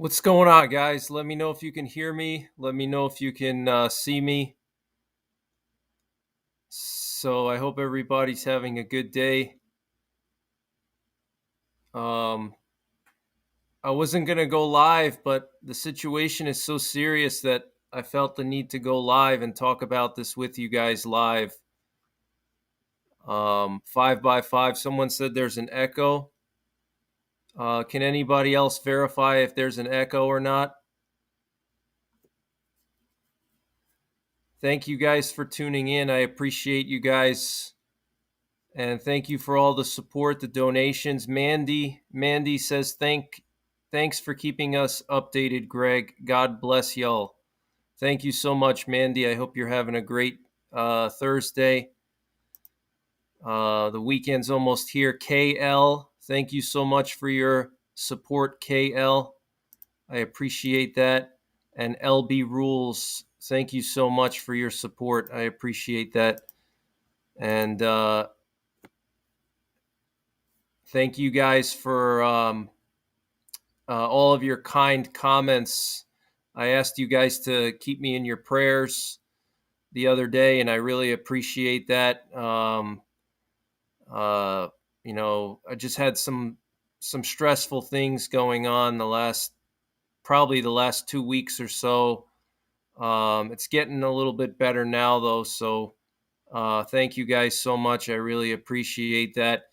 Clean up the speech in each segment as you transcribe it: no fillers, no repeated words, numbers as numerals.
What's going on, guys? Let me know if you can hear me. Let me know if you can see me. So I hope everybody's having a good day. Um, I wasn't going to go live, but the situation is so serious that I felt the need to go live and talk about this with you guys live. 5x5, someone said there's an echo. Can anybody else verify if there's an echo or not? Thank you guys for tuning in. I appreciate you guys. And thank you for all the support, the donations. Mandy says thanks for keeping us updated, Greg. God bless y'all. Thank you so much, Mandy. I hope you're having a great Thursday. The weekend's almost here. KL, thank you so much for your support, KL. I appreciate that. And LB Rules, thank you so much for your support. I appreciate that. And thank you guys for all of your kind comments. I asked you guys to keep me in your prayers the other day, and I really appreciate that. Uh, I just had some stressful things going on probably the last 2 weeks or so. It's getting a little bit better now, though. So thank you guys so much. I really appreciate that.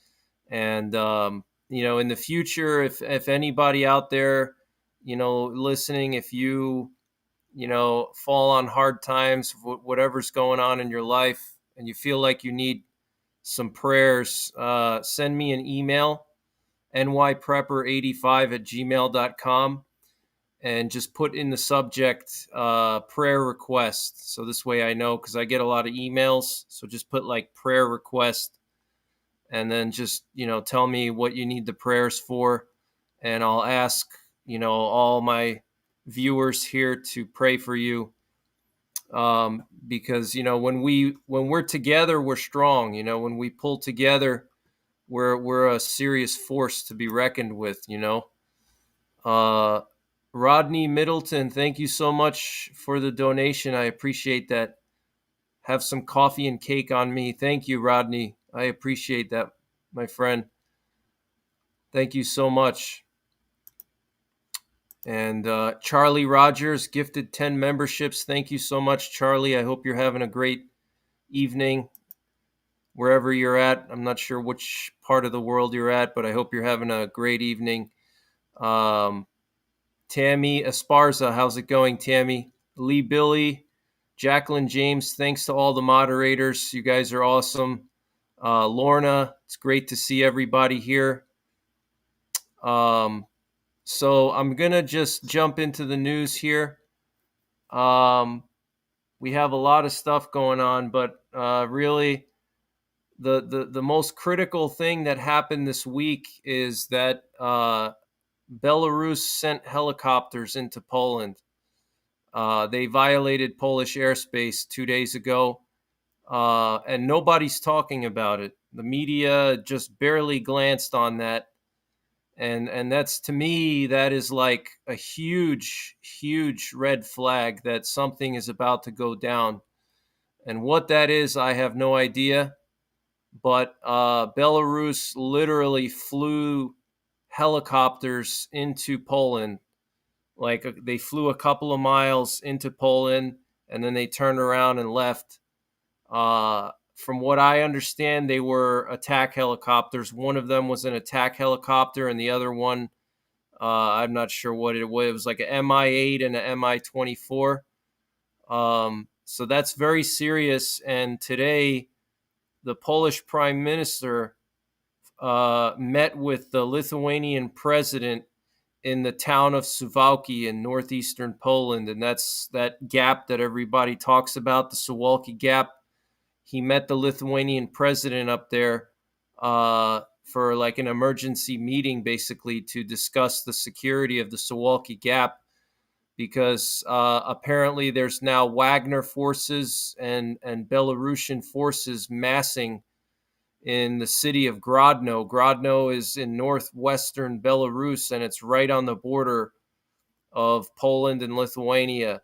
And in the future, if anybody out there, listening, if you fall on hard times, whatever's going on in your life, and you feel like you need some prayers, send me an email, nyprepper85@gmail.com, and just put in the subject prayer request. So this way I know, because I get a lot of emails. So just put like prayer request, and then just tell me what you need the prayers for, and I'll ask all my viewers here to pray for you, because when we're together, we're strong. When we pull together, we're a serious force to be reckoned with. uh, Rodney Middleton, thank you so much for the donation. I appreciate that. Have some coffee and cake on me. Thank you, Rodney. I appreciate that, my friend. Thank you so much. And Charlie Rogers gifted 10 memberships. Thank you so much, Charlie. I hope you're having a great evening wherever you're at. I'm not sure which part of the world you're at, but I hope you're having a great evening. Tammy Esparza, how's it going, Tammy? Lee Billy, Jacqueline James, thanks to all the moderators. You guys are awesome. Lorna, it's great to see everybody here. So I'm going to just jump into the news here. We have a lot of stuff going on, but really the most critical thing that happened this week is that Belarus sent helicopters into Poland. They violated Polish airspace 2 days ago, and nobody's talking about it. The media just barely glanced on that. And that's, to me, that is like a huge, huge red flag that something is about to go down. And what that is, I have no idea. But Belarus literally flew helicopters into Poland. Like they flew a couple of miles into Poland, and then they turned around and left. From what I understand, they were attack helicopters. One of them was an attack helicopter, and the other one, I'm not sure what it was. It was like an Mi-8 and an Mi-24. So that's very serious. And today, the Polish Prime Minister met with the Lithuanian president in the town of Suwałki in northeastern Poland, and that's that gap that everybody talks about, the Suwałki Gap. He met the Lithuanian president up there for like an emergency meeting, basically to discuss the security of the Suwałki Gap, because apparently there's now Wagner forces and Belarusian forces massing in the city of Grodno. Grodno is in northwestern Belarus, and it's right on the border of Poland and Lithuania.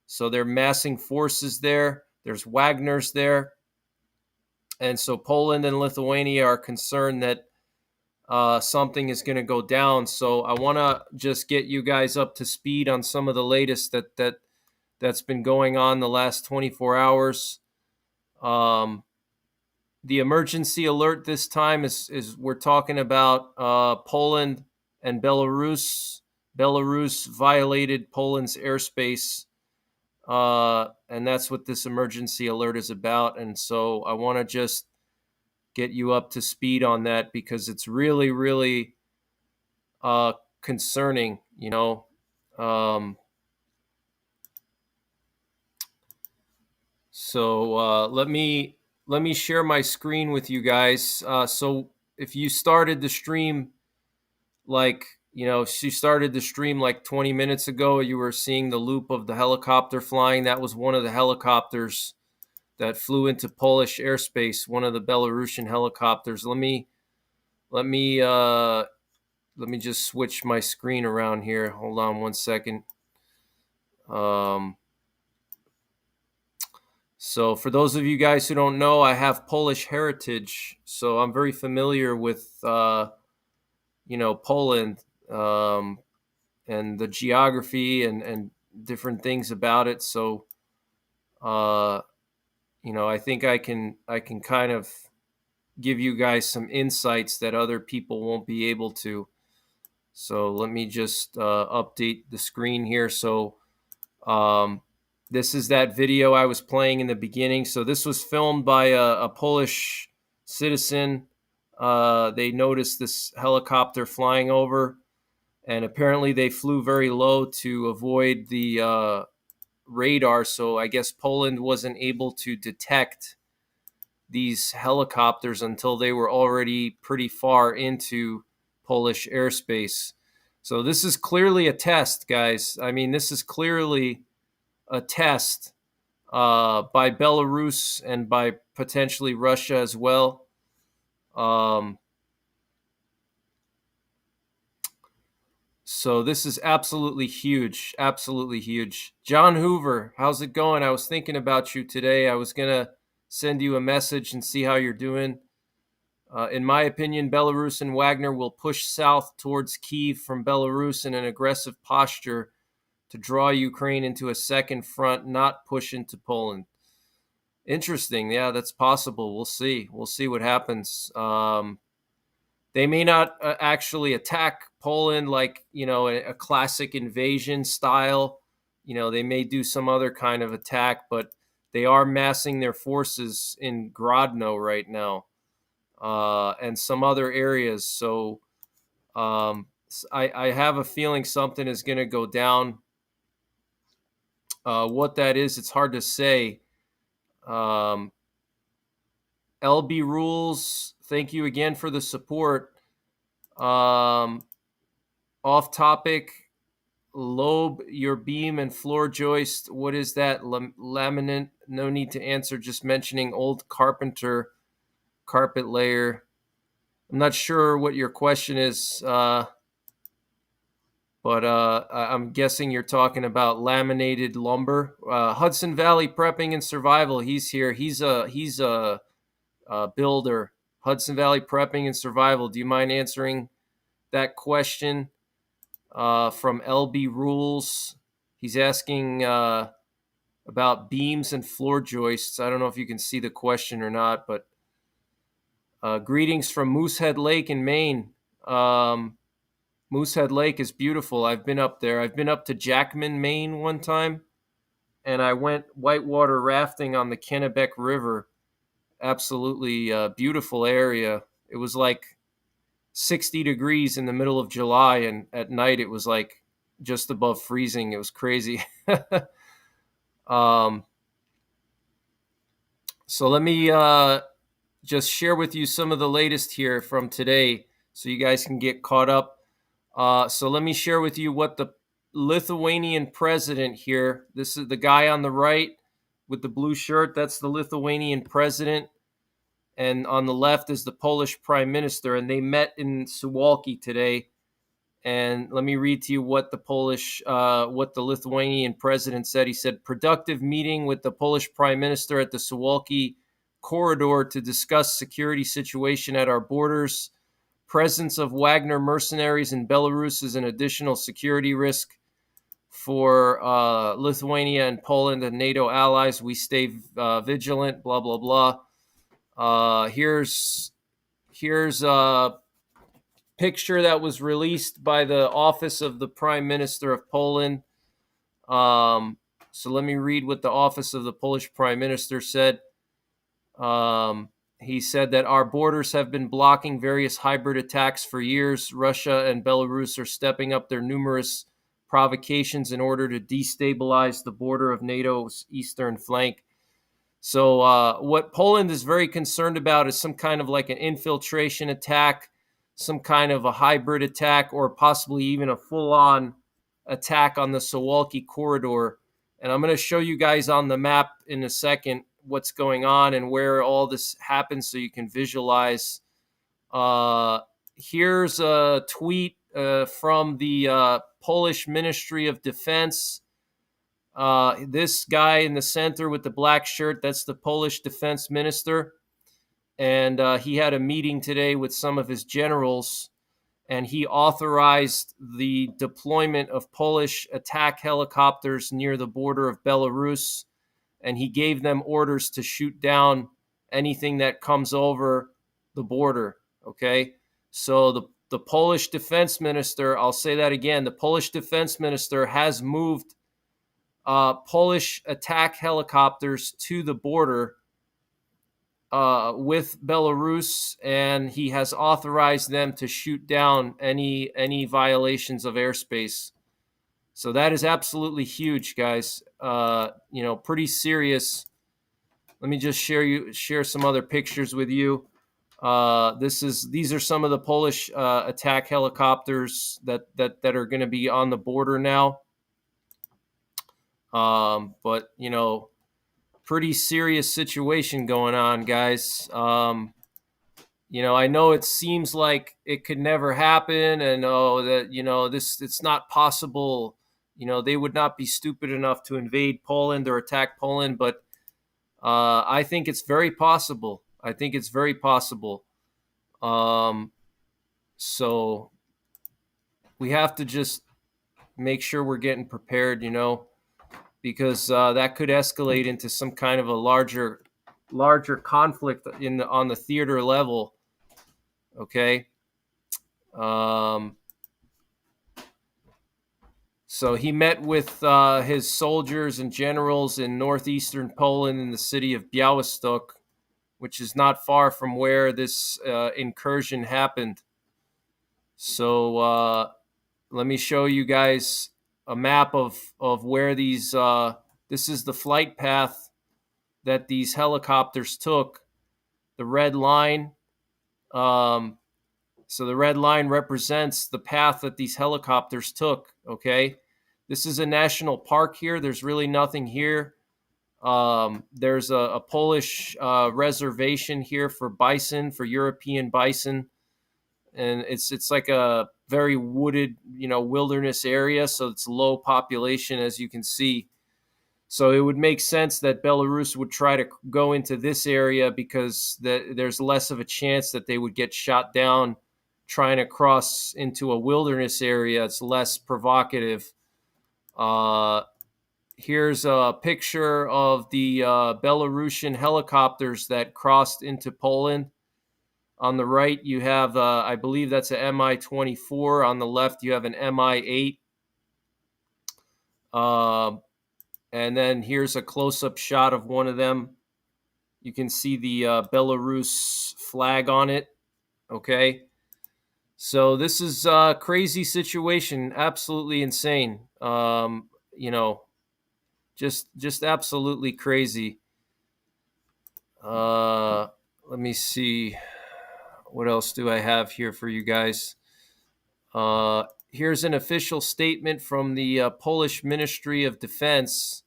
So they're massing forces there. There's Wagner's there. And so Poland and Lithuania are concerned that something is going to go down. So I want to just get you guys up to speed on some of the latest that's been going on the last 24 hours. The emergency alert this time is we're talking about Poland and Belarus. Belarus violated Poland's airspace, and that's what this emergency alert is about. And so I want to just get you up to speed on that because it's really, really concerning, you know. So let me share my screen with you guys. So if you started the stream, like, you know, she started the stream like 20 minutes ago, you were seeing the loop of the helicopter flying. That was one of the helicopters that flew into Polish airspace, one of the Belarusian helicopters. Let me just switch my screen around here. Hold on one second. So for those of you guys who don't know, I have Polish heritage, so I'm very familiar with Poland, and the geography and different things about it. So I think I can kind of give you guys some insights that other people won't be able to. So let me just update the screen here. So this is that video I was playing in the beginning. So this was filmed by a Polish citizen. They noticed this helicopter flying over, and apparently they flew very low to avoid the radar. So I guess Poland wasn't able to detect these helicopters until they were already pretty far into Polish airspace. So this is clearly a test, guys. I mean, this is clearly a test by Belarus and by potentially Russia as well. So this is absolutely huge, absolutely huge. John Hoover, how's it going? I was thinking about you today. I was going to send you a message and see how you're doing. In my opinion, Belarus and Wagner will push south towards Kyiv from Belarus in an aggressive posture to draw Ukraine into a second front, not push into Poland. Interesting. Yeah, that's possible. We'll see. We'll see what happens. They may not actually attack Poland like, a classic invasion style. They may do some other kind of attack, but they are massing their forces in Grodno right now, and some other areas. So I have a feeling something is going to go down. What that is, it's hard to say. LB Rules, thank you again for the support. Off topic, lobe your beam and floor joist. What is that? Laminate? No need to answer. Just mentioning old carpenter carpet layer. I'm not sure what your question is, but I'm guessing you're talking about laminated lumber. Hudson Valley Prepping and Survival. He's here. He's a builder. Hudson Valley Prepping and Survival. Do you mind answering that question from LB Rules? He's asking about beams and floor joists. I don't know if you can see the question or not, but greetings from Moosehead Lake in Maine. Moosehead Lake is beautiful. I've been up there. I've been up to Jackman, Maine one time, and I went whitewater rafting on the Kennebec River. Absolutely beautiful area. It was like 60 degrees in the middle of July, and at night it was like just above freezing. It was crazy. So let me just share with you some of the latest here from today so you guys can get caught up. So let me share with you what the Lithuanian president here, this is the guy on the right with the blue shirt, that's the Lithuanian president. And on the left is the Polish prime minister, and they met in Suwalki today. And let me read to you what what the Lithuanian president said. He said, "Productive meeting with the Polish prime minister at the Suwalki corridor to discuss security situation at our borders. Presence of Wagner mercenaries in Belarus is an additional security risk for Lithuania and Poland and NATO allies. We stay vigilant." Blah blah blah. Here's a picture that was released by the office of the Prime Minister of Poland. So let me read what the office of the Polish Prime Minister said. He said that our borders have been blocking various hybrid attacks for years. Russia and Belarus are stepping up their numerous provocations in order to destabilize the border of NATO's eastern flank. So what Poland is very concerned about is some kind of like an infiltration attack, some kind of a hybrid attack, or possibly even a full-on attack on the Suwalki corridor. And I'm going to show you guys on the map in a second what's going on and where all this happens so you can visualize. Here's a tweet from the Polish Ministry of Defense. This guy in the center with the black shirt, that's the Polish defense minister. And he had a meeting today with some of his generals, and he authorized the deployment of Polish attack helicopters near the border of Belarus. And he gave them orders to shoot down anything that comes over the border. Okay. So the Polish defense minister, I'll say that again, the Polish defense minister has moved Polish attack helicopters to the border with Belarus, and he has authorized them to shoot down any violations of airspace. So that is absolutely huge, guys. Pretty serious. Let me just share some other pictures with you. These are some of the Polish attack helicopters that are going to be on the border now. But pretty serious situation going on, guys. I know it seems like it could never happen, and it's not possible. They would not be stupid enough to invade Poland or attack Poland, but I think it's very possible. So we have to just make sure we're getting prepared, because that could escalate into some kind of a larger conflict on the theater level. Okay. So he met with his soldiers and generals in northeastern Poland in the city of Białystok, which is not far from where this incursion happened. So let me show you guys a map of where these. This is the flight path that these helicopters took. The red line. So the red line represents the path that these helicopters took. Okay, this is a national park here. There's really nothing here. There's a Polish reservation here for bison, for European bison, and it's like a very wooded, wilderness area. So it's low population, as you can see. So it would make sense that Belarus would try to go into this area because there's less of a chance that they would get shot down trying to cross into a wilderness area. It's less provocative. Here's a picture of the Belarusian helicopters that crossed into Poland. On the right, you have, I believe that's an Mi-24. On the left, you have an Mi-8. And then here's a close-up shot of one of them. You can see the Belarus flag on it. Okay. So this is a crazy situation. Absolutely insane. Just absolutely crazy. Let me see. What else do I have here for you guys? Here's an official statement from the Polish Ministry of Defense.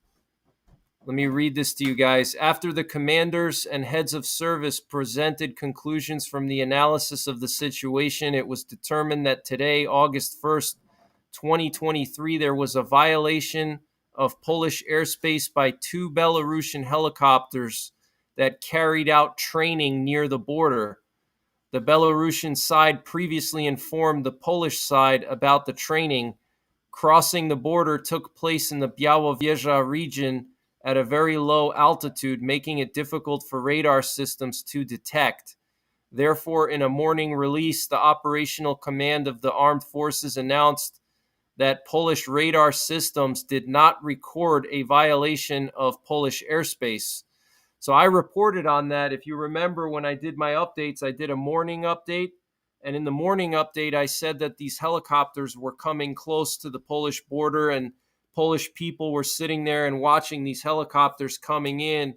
Let me read this to you guys. After the commanders and heads of service presented conclusions from the analysis of the situation, it was determined that today, August 1st, 2023, there was a violation of Polish airspace by two Belarusian helicopters that carried out training near the border. The Belarusian side previously informed the Polish side about the training. Crossing the border took place in the Białowieża region at a very low altitude, making it difficult for radar systems to detect. Therefore, in a morning release, the operational command of the armed forces announced that Polish radar systems did not record a violation of Polish airspace. So I reported on that. If you remember, when I did my updates, I did a morning update. And in the morning update, I said that these helicopters were coming close to the Polish border, and Polish people were sitting there and watching these helicopters coming in,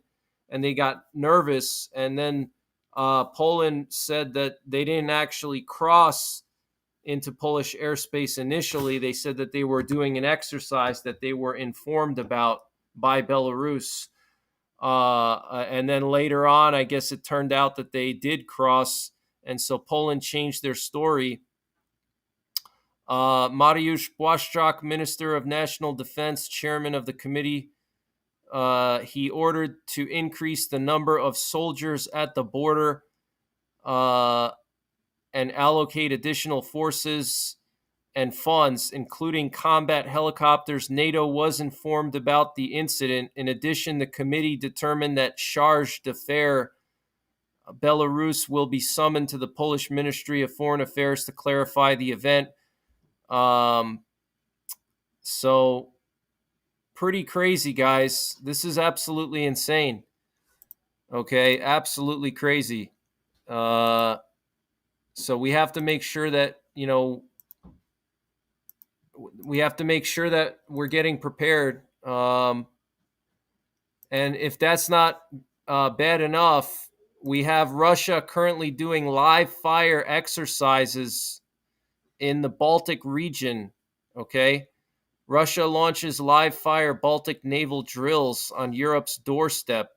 and they got nervous. And then Poland said that they didn't actually cross into Polish airspace initially. They said that they were doing an exercise that they were informed about by Belarus. And then later on, I guess it turned out that they did cross, and so Poland changed their story. Mariusz Błaszczak, Minister of National Defense, chairman of the committee, he ordered to increase the number of soldiers at the border and allocate additional forces and funds, including combat helicopters. NATO was informed about the incident. In addition, the committee determined that Charge d'Affaires Belarus will be summoned to the Polish Ministry of Foreign Affairs to clarify the event. So pretty crazy, guys. This is absolutely insane. Okay, absolutely crazy. So we have to make sure that, we have to make sure that we're getting prepared. And if that's not bad enough, we have Russia currently doing live fire exercises in the Baltic region. Okay. Russia launches live fire Baltic naval drills on Europe's doorstep.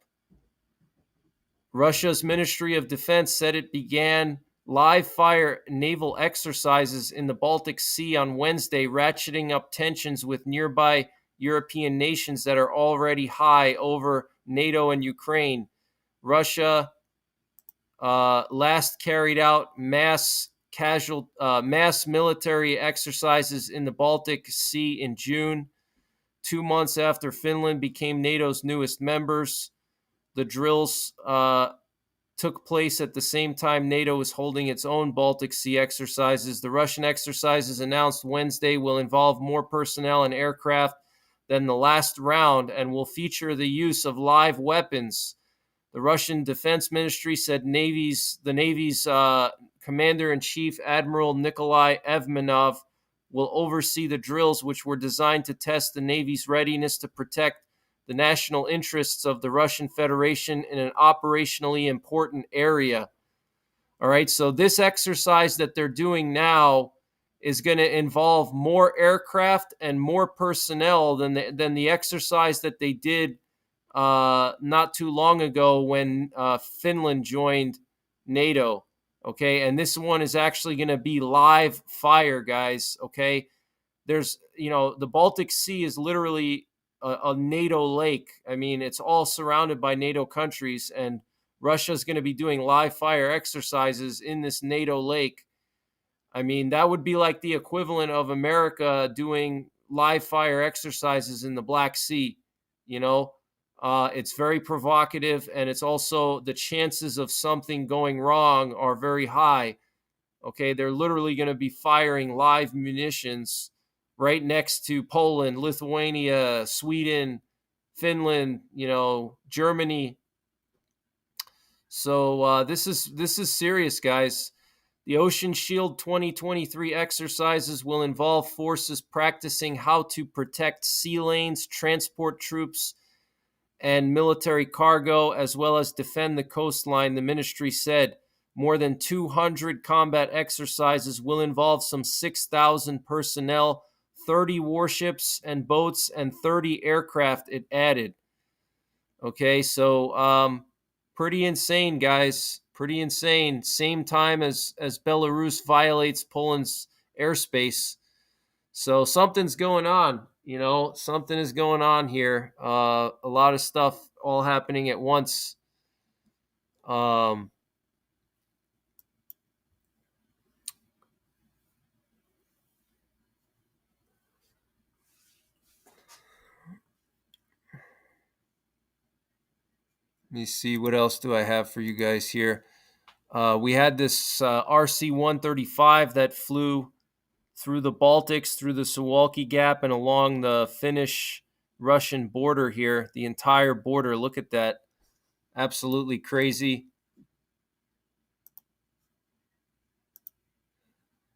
Russia's Ministry of Defense said it began live fire naval exercises in the Baltic Sea on Wednesday, ratcheting up tensions with nearby European nations that are already high over NATO and Ukraine. Russia last carried out mass military exercises in the Baltic Sea in June, 2 months after Finland became NATO's newest members. The drills took place at the same time NATO is holding its own Baltic Sea exercises. The Russian exercises announced Wednesday will involve more personnel and aircraft than the last round and will feature the use of live weapons. The Russian Defense Ministry said the Navy's Commander-in-Chief Admiral Nikolai Evmenov will oversee the drills, which were designed to test the Navy's readiness to protect the national interests of the Russian Federation in an operationally important area. All right, so this exercise that they're doing now is going to involve more aircraft and more personnel than the exercise that they did not too long ago when Finland joined NATO. Okay, and this one is actually going to be live fire, guys. Okay, there's, the Baltic Sea is literally a NATO lake. I mean, it's all surrounded by NATO countries, and Russia's going to be doing live fire exercises in this NATO lake. I mean, that would be like the equivalent of America doing live fire exercises in the Black Sea. It's very provocative, and it's also the chances of something going wrong are very high. Okay, they're literally going to be firing live munitions right next to Poland, Lithuania, Sweden, Finland, Germany. So this is serious, guys. The Ocean Shield 2023 exercises will involve forces practicing how to protect sea lanes, transport troops, and military cargo, as well as defend the coastline, the ministry said. More than 200 combat exercises will involve some 6,000 personnel, 30 warships and boats, and 30 aircraft, it added. Okay, so pretty insane, guys. Pretty insane. Same time as Belarus violates Poland's airspace. So something's going on. Something is going on here. A lot of stuff all happening at once. Um, Let me see, what else do I have for you guys here. We had this RC-135 that flew through the Baltics, through the Suwalki Gap, and along the Finnish-Russian border here. The entire border. Look at that. Absolutely crazy.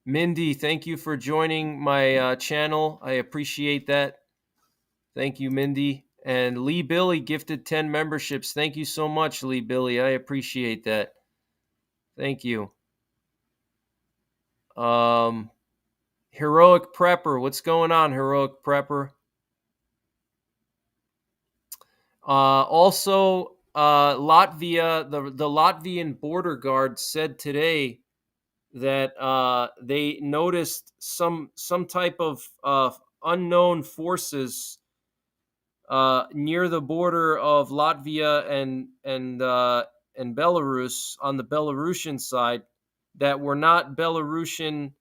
Mindy, thank you for joining my channel. I appreciate that. Thank you, Mindy. And Lee Billy gifted 10 memberships. Thank you so much, Lee Billy. I appreciate that. Thank you. Heroic Prepper. What's going on, Heroic Prepper? Also, Latvia, the Latvian border guard said today that they noticed some type of unknown forces near the border of Latvia and Belarus on the Belarusian side that were not Belarusian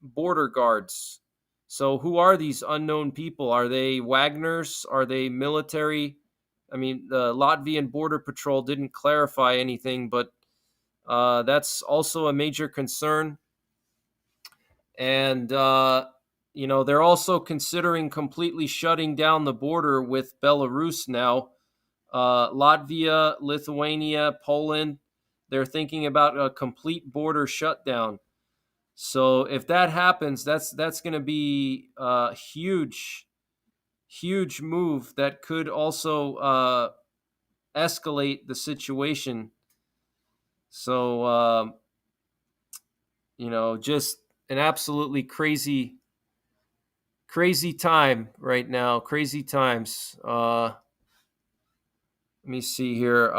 border guards. So who are these unknown people? Are they Wagners? Are they military? I mean, the Latvian border patrol didn't clarify anything, but that's also a major concern. And they're also considering completely shutting down the border with Belarus now. Latvia, Lithuania, Poland, they're thinking about a complete border shutdown. So if that happens, that's going to be a huge move that could also escalate the situation. So just an absolutely crazy time right now. Crazy times. Let me see here.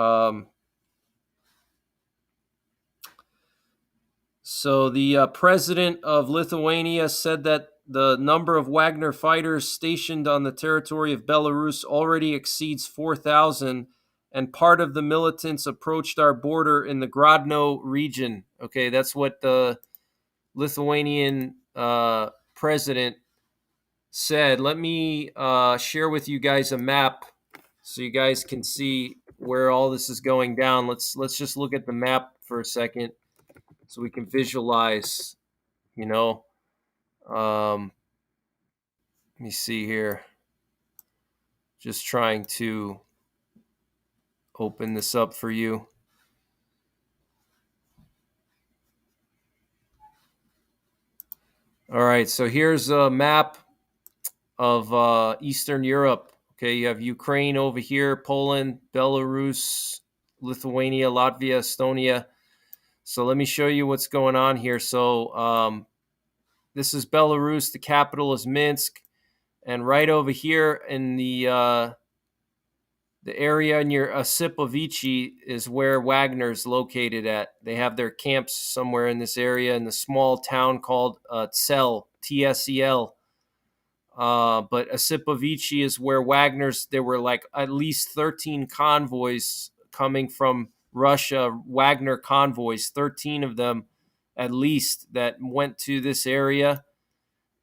So the president of Lithuania said that the number of Wagner fighters stationed on the territory of Belarus already exceeds 4,000, and part of the militants approached our border in the Grodno region. Okay, that's what the Lithuanian president said. Let me share with you guys a map so you guys can see where all this is going down. Let's just look at the map for a second so we can visualize. Let me see here. Just trying to open this up for you. All right, so here's a map of Eastern Europe. Okay, you have Ukraine over here, Poland, Belarus, Lithuania, Latvia, Estonia. So let me show you what's going on here. So this is Belarus. The capital is Minsk, and right over here in the area near Osipovichi is where Wagner's located at. They have their camps somewhere in this area in the small town called Tsel, Tsel. But Osipovichi is where there were like at least 13 convoys coming from Russia, Wagner convoys, 13 of them at least that went to this area.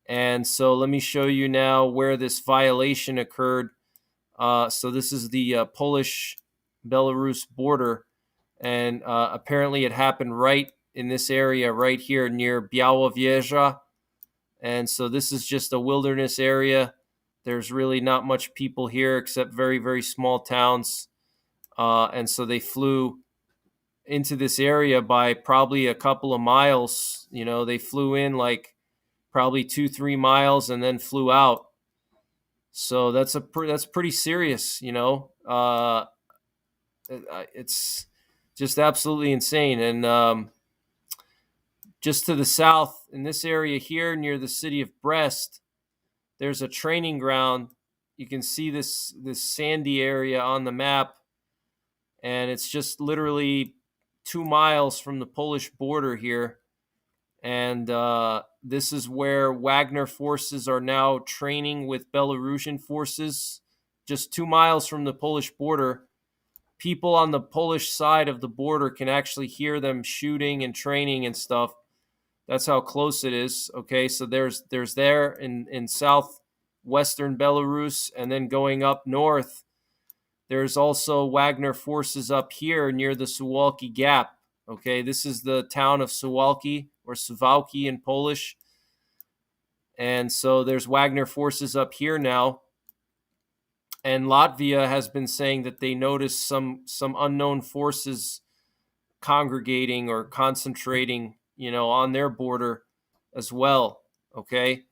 And so let me show you now where this violation occurred. So this is the Polish-Belarus border, and apparently it happened right in this area right here near Białowieża. And so this is just a wilderness area. There's really not much people here except very, very small towns. And so they flew into this area by probably a couple of miles. They flew in like probably 2-3 miles and then flew out. So that's pretty serious, it's just absolutely insane. And just to the south in this area here near the city of Brest, there's a training ground you can see this sandy area on the map, and it's just literally 2 miles from the Polish border here. And this is where Wagner forces are now training with Belarusian forces, just 2 miles from the Polish border. People on the Polish side of the border can actually hear them shooting and training and stuff. That's how close it is. Okay, so there's there in southwestern Belarus, and then going up north, there's also Wagner forces up here near the Suwalki Gap. Okay, this is the town of Suwalki, or Suwałki in Polish. And so there's Wagner forces up here now. And Latvia has been saying that they noticed some unknown forces congregating or concentrating, on their border as well. Okay.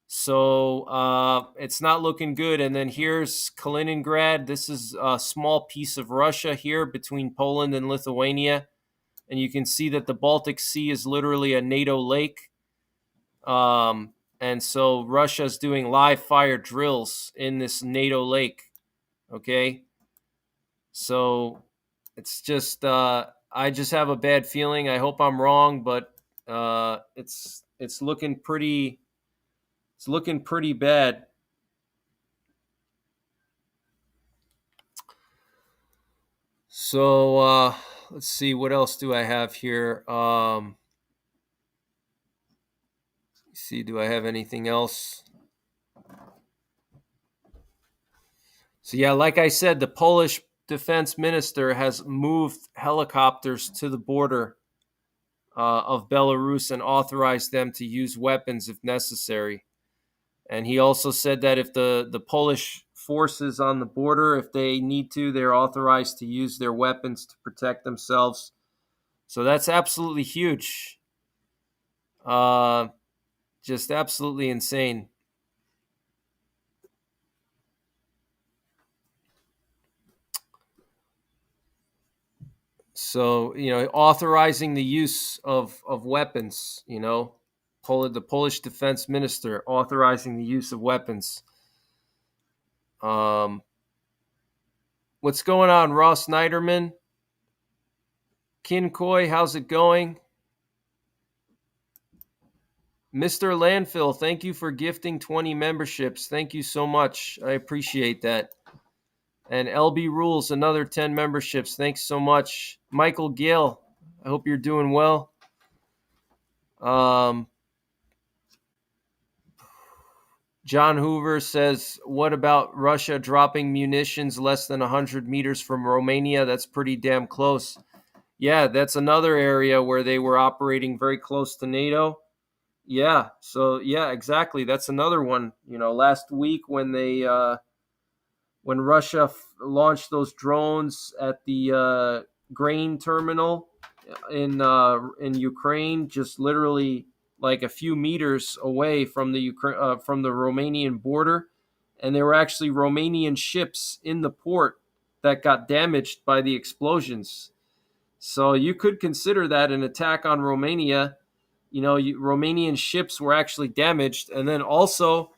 So it's not looking good. And then here's Kaliningrad. This is a small piece of Russia here between Poland and Lithuania. And you can see that the Baltic Sea is literally a NATO lake. And so Russia's doing live fire drills in this NATO lake. Okay. So it's just, I just have a bad feeling. I hope I'm wrong, but it's looking pretty bad. So let's see, what else do I have here? See, do I have anything else? So yeah, like I said, the Polish defense minister has moved helicopters to the border of Belarus and authorized them to use weapons if necessary. And he also said that if the Polish forces on the border, if they need to, they're authorized to use their weapons to protect themselves. So that's absolutely huge. Just absolutely insane. So, authorizing the use of weapons, the Polish defense minister authorizing the use of weapons. What's going on, Ross Niderman? Kinkoi, how's it going? Mr. Landfill, thank you for gifting 20 memberships. Thank you so much. I appreciate that. And LB Rules, another 10 memberships. Thanks so much. Michael Gill, I hope you're doing well. John Hoover says, what about Russia dropping munitions less than 100 meters from Romania? That's pretty damn close. Yeah, that's another area where they were operating very close to NATO. Yeah, so yeah, exactly. That's another one. Last week when when Russia launched those drones at the grain terminal in Ukraine, just literally like a few meters away from the from the Romanian border, and there were actually Romanian ships in the port that got damaged by the explosions. So you could consider that an attack on Romania. Romanian ships were actually damaged, and then also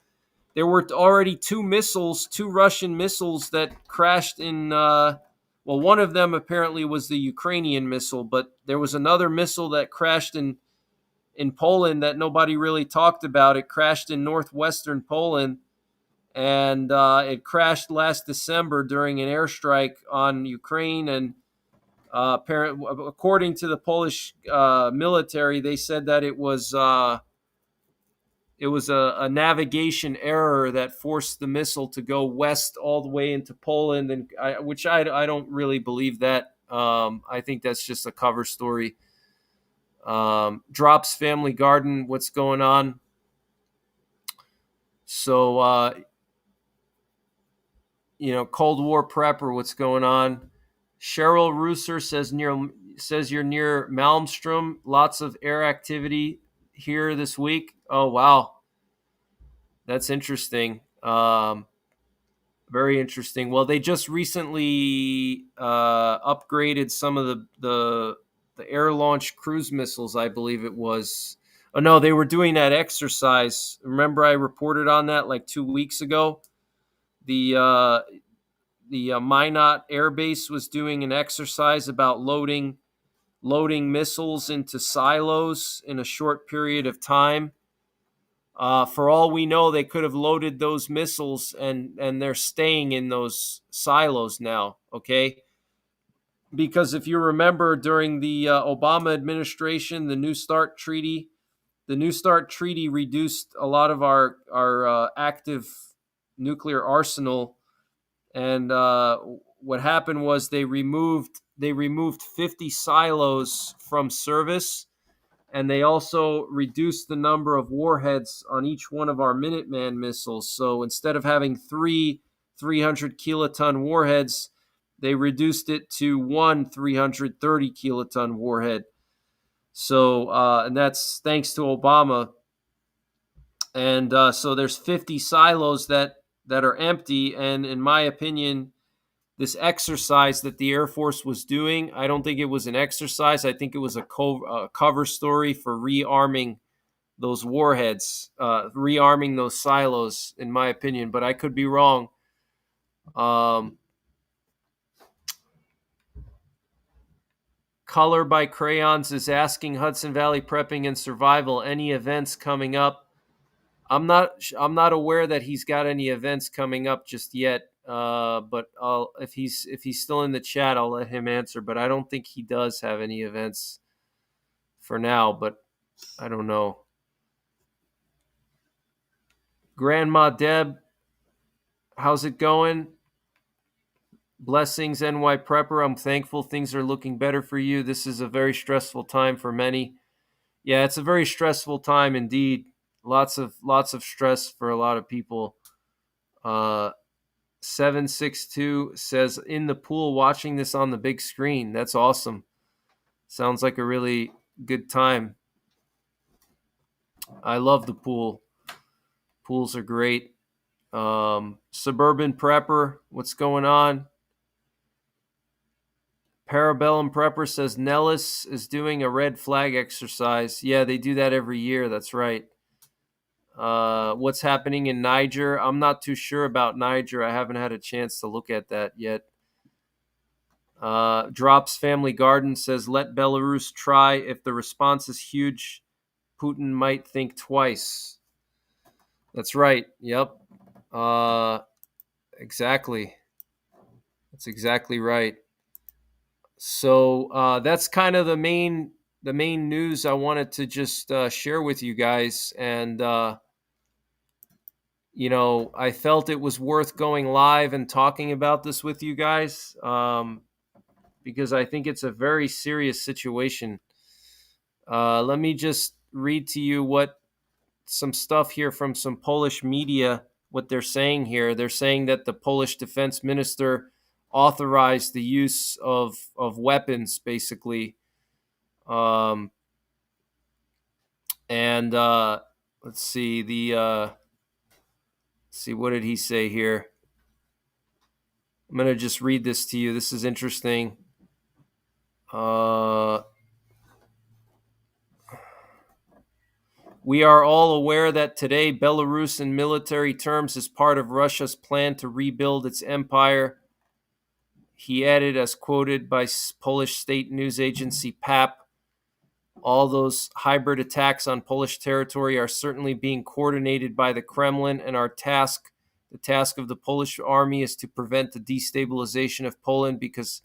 there were already two Russian missiles that crashed in. One of them apparently was the Ukrainian missile, but there was another missile that crashed in Poland that nobody really talked about. It crashed in northwestern Poland, and it crashed last December during an airstrike on Ukraine. And according to the Polish military, they said that it was a navigation error that forced the missile to go west all the way into Poland, and which I don't really believe that. I think that's just a cover story. Drops Family Garden, what's going on? So, Cold War Prepper, what's going on? Cheryl Rooser says you're near Malmstrom. Lots of air activity here this week. Oh wow, that's interesting. Very interesting. Well, they just recently upgraded some of the air launch cruise missiles, I believe it was. Oh no, they were doing that exercise. Remember, I reported on that like 2 weeks ago. the Minot Air Base was doing an exercise about loading missiles into silos in a short period of time. For all we know, they could have loaded those missiles and they're staying in those silos now. Okay, because if you remember during the Obama administration, the New START treaty reduced a lot of our active nuclear arsenal, and what happened was they removed 50 silos from service, and they also reduced the number of warheads on each one of our Minuteman missiles. So instead of having 300 kiloton warheads, they reduced it to one 330 kiloton warhead. So and that's thanks to Obama. And so there's 50 silos that are empty, and in my opinion, this exercise that the Air Force was doing, I don't think it was an exercise. I think it was a cover story for rearming those warheads, rearming those silos, in my opinion. But I could be wrong. Color by Crayons is asking Hudson Valley Prepping and Survival any events coming up. I'm not aware that he's got any events coming up just yet. But if he's still in the chat, I'll let him answer. But I don't think he does have any events for now. But I don't know. Grandma Deb, how's it going? Blessings, NYPrepper. I'm thankful things are looking better for you. This is a very stressful time for many. Yeah, it's a very stressful time indeed. Lots of stress for a lot of people. 762 says in the pool watching this on the big screen. That's awesome. Sounds like a really good time. I love the pool. Pools are great. Suburban Prepper, what's going on? Parabellum Prepper says Nellis is doing a red flag exercise. Yeah, they do that every year. That's right. What's happening in Niger? I'm not too sure about Niger. I haven't had a chance to look at that yet. Drops Family Garden says, let Belarus try. If the response is huge, Putin might think twice. That's right. Yep. Exactly. That's exactly right. So that's kind of the main news I wanted to just share with you guys. And, I felt it was worth going live and talking about this with you guys. Because I think it's a very serious situation. Let me just read to you some stuff here from some Polish media, what they're saying here. They're saying that the Polish defense minister authorized the use of weapons, basically. And let's see, what did he say here? I'm going to just read this to you. This is interesting. We are all aware that today Belarus in military terms is part of Russia's plan to rebuild its empire. He added, as quoted by Polish state news agency PAP, all those hybrid attacks on Polish territory are certainly being coordinated by the Kremlin, and the task of the Polish army is to prevent the destabilization of Poland, because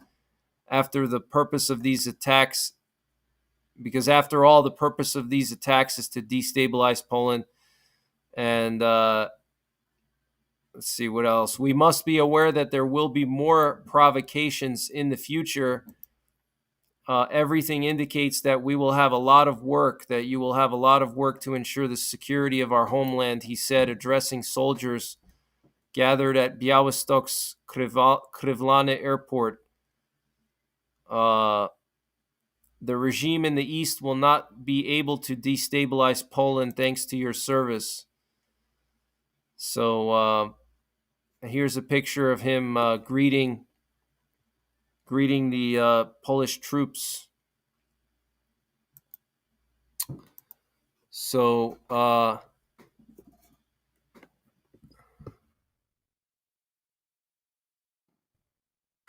after all, the purpose of these attacks is to destabilize Poland. And let's see what else. We must be aware that there will be more provocations in the future. Everything indicates that we will have a lot of work, that you will have a lot of work to ensure the security of our homeland, he said, addressing soldiers gathered at Białystok's Krivlane airport. The regime in the east will not be able to destabilize Poland thanks to your service. So here's a picture of him greeting the Polish troops. So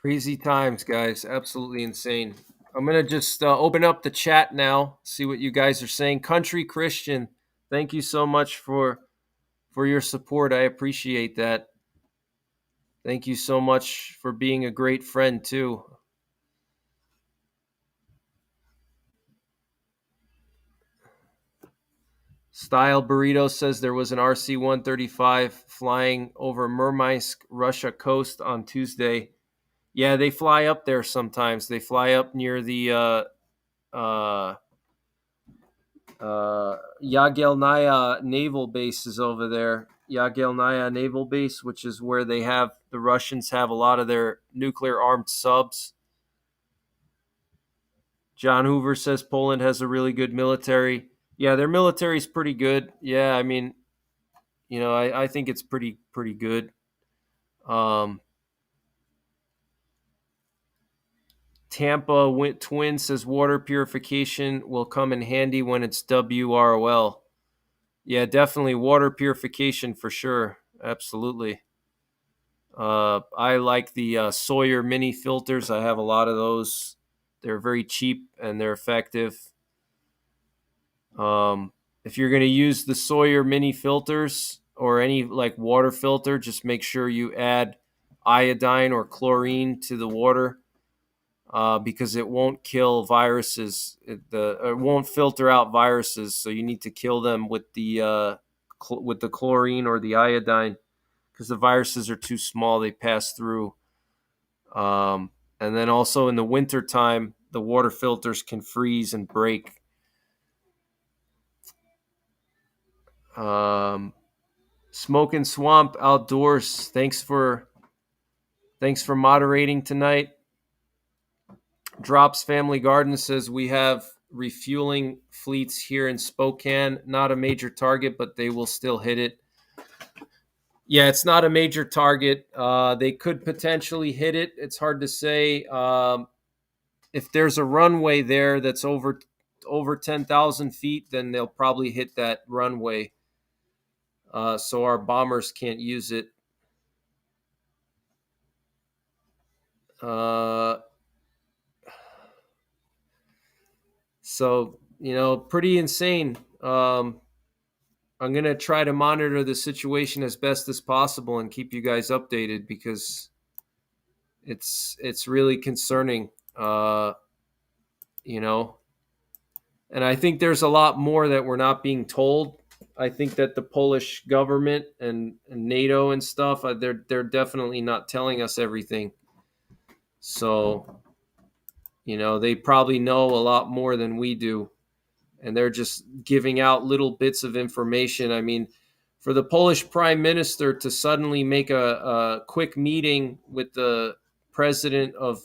Crazy times, guys. Absolutely insane. I'm going to just open up the chat now, see what you guys are saying. Country Christian, thank you so much for your support. I appreciate that. Thank you so much for being a great friend too. Style Burrito says there was an RC-135 flying over Murmansk, Russia coast on Tuesday. Yeah, they fly up there sometimes. They fly up near the uh, Yagelnaya Naval Base is over there. Yagelnaya Naval Base, which is where the Russians have a lot of their nuclear armed subs. John Hoover says Poland has a really good military. Yeah, their military is pretty good. Yeah, I mean, I think it's pretty good. Um, Tampa Twin says water purification will come in handy when it's WROL. Yeah, definitely water purification for sure. Absolutely. I like the Sawyer mini filters. I have a lot of those. They're very cheap and they're effective. If you're going to use the Sawyer mini filters or any like water filter, just make sure you add iodine or chlorine to the water because it won't kill viruses. It won't filter out viruses, so you need to kill them with the chlorine or the iodine because the viruses are too small; they pass through. And then also in the wintertime, the water filters can freeze and break. Smoke and Swamp Outdoors. Thanks for moderating tonight. Drops Family Garden says we have refueling fleets here in Spokane. Not a major target, but they will still hit it. Yeah, it's not a major target. They could potentially hit it. It's hard to say. If there's a runway there that's over 10,000 feet, then they'll probably hit that runway. So our bombers can't use it. So, pretty insane. I'm going to try to monitor the situation as best as possible and keep you guys updated because it's really concerning, you know. And I think there's a lot more that we're not being told. I think that the Polish government and NATO and stuff, they're definitely not telling us everything. So, they probably know a lot more than we do. And they're just giving out little bits of information. I mean, for the Polish prime minister to suddenly make a quick meeting with the president of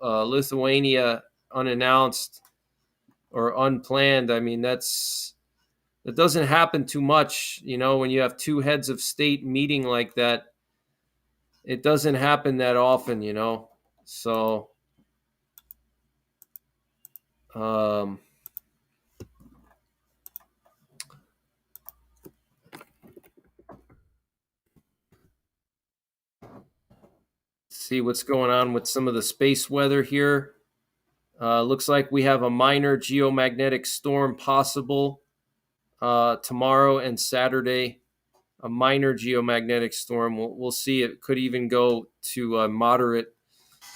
Lithuania unannounced or unplanned, I mean, that doesn't happen too much. When you have two heads of state meeting like that, it doesn't happen that often, So, see what's going on with some of the space weather here. Looks like we have a minor geomagnetic storm possible tomorrow and Saturday. A minor geomagnetic storm. We'll see. It could even go to moderate.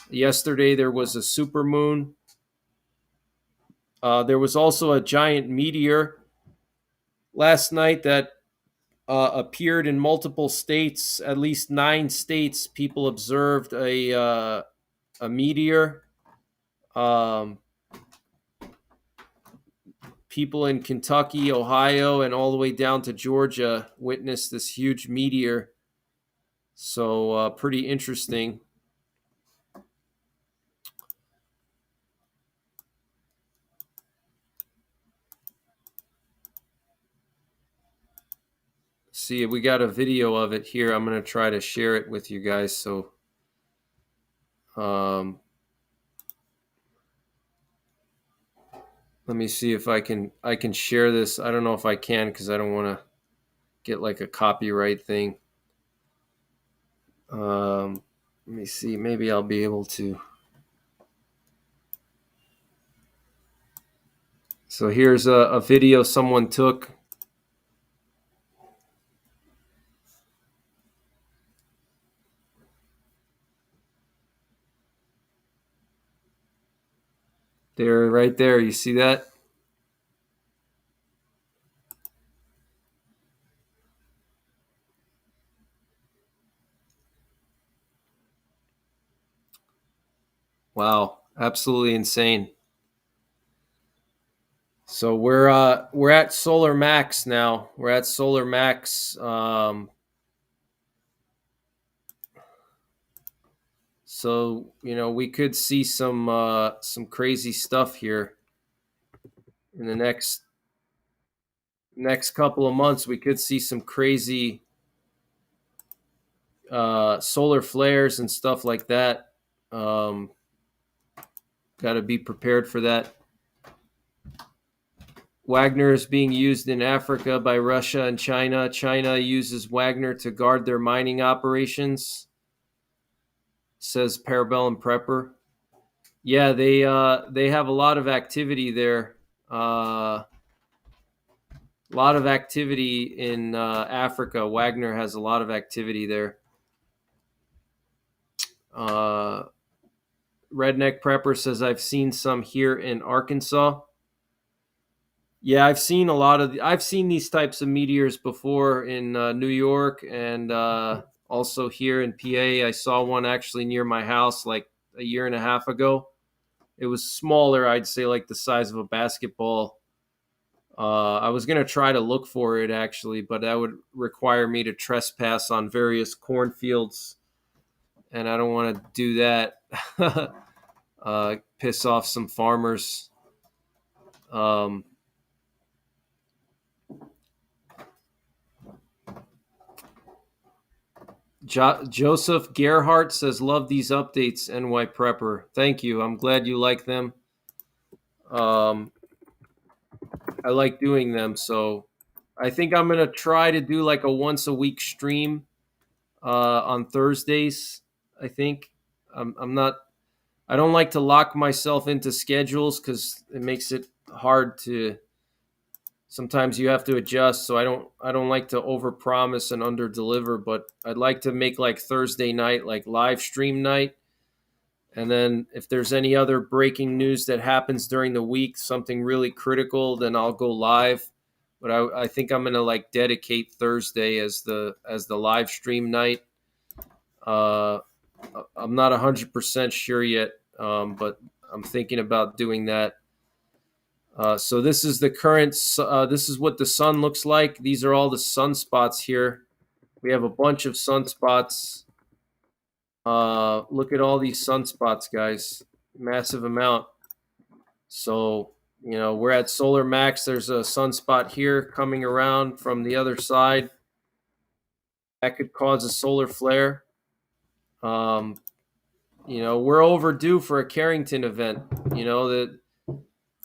Yesterday there was a supermoon. There was also a giant meteor last night that appeared in multiple states. At least 9 states, people observed a meteor. People in Kentucky, Ohio, and all the way down to Georgia witnessed this huge meteor. So pretty interesting. See, we got a video of it here. I'm going to try to share it with you guys. So let me see if I can share this. I don't know if I can because I don't want to get like a copyright thing. Let me see. Maybe I'll be able to. So here's a video someone took. There, right there. You see that? Wow, absolutely insane. So we're at Solar Max now. We're at Solar Max. So we could see some crazy stuff here in the next couple of months. We could see some crazy solar flares and stuff like that. Um, Got to be prepared for that. Wagner is being used in Africa by Russia and China. China uses Wagner to guard their mining operations, says Parabellum Prepper. Yeah, they have a lot of activity there. A lot of activity in Africa. Wagner has a lot of activity there. Uh, Redneck Prepper says I've seen some here in Arkansas. Yeah, I've seen these types of meteors before in New York and also here in PA. I saw one actually near my house like a year and a half ago. It was smaller, I'd say like the size of a basketball. I was gonna try to look for it actually, but that would require me to trespass on various cornfields, and I don't want to do that. Piss off some farmers. Um, Joseph Gerhardt says, "Love these updates, NYPrepper. Thank you. I'm glad you like them. Um, I like doing them, so I think I'm gonna try to do like a once a week stream on Thursdays. I think I'm not. I don't like to lock myself into schedules because it makes it hard to. Sometimes you have to adjust, so I don't like to overpromise and underdeliver. But I'd like to make like Thursday night like live stream night. And then if there's any other breaking news that happens during the week, something really critical, then I'll go live. But I think I'm gonna like dedicate Thursday as the live stream night. Uh, I'm not 100% sure yet, but I'm thinking about doing that. So this is the current. This is what the sun looks like. These are all the sunspots here. We have a bunch of sunspots. Look at all these sunspots, guys. Massive amount. So we're at Solar Max. There's a sunspot here coming around from the other side. That could cause a solar flare. Um, we're overdue for a Carrington event. That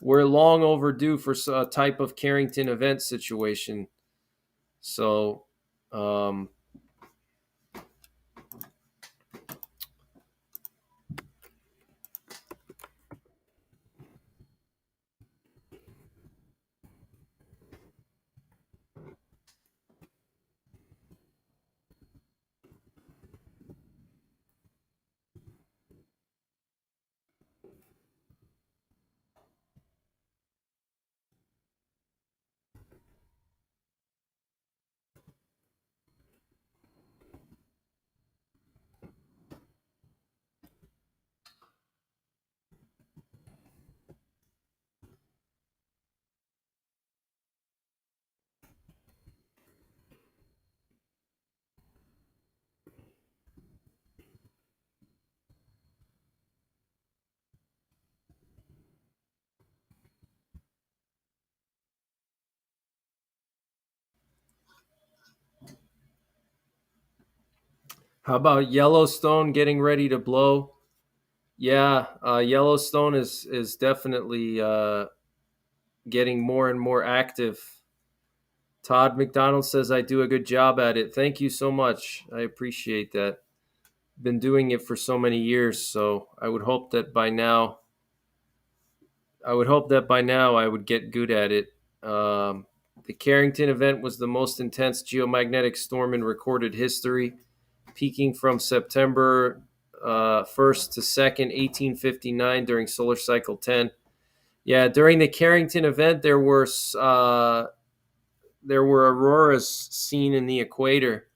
we're long overdue for a type of Carrington event situation. So, um, how about Yellowstone getting ready to blow? Yeah, Yellowstone is definitely getting more and more active. Todd McDonald says I do a good job at it. Thank you so much. I appreciate that. been doing it for so many years. So I would hope that by now, I would get good at it. The Carrington event was the most intense geomagnetic storm in recorded history, peaking from September 1st to 2nd, 1859 during solar cycle 10. Yeah, during the Carrington event, there were auroras seen in the equator.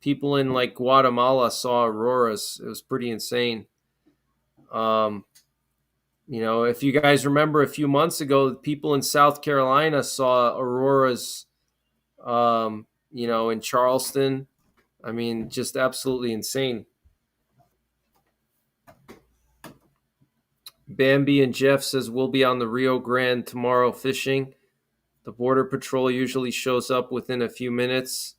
People in like Guatemala saw auroras. It was pretty insane. Um, if you guys remember a few months ago, people in South Carolina saw auroras, in Charleston. I mean, just absolutely insane. Bambi and Jeff says we'll be on the Rio Grande tomorrow fishing. The Border Patrol usually shows up within a few minutes.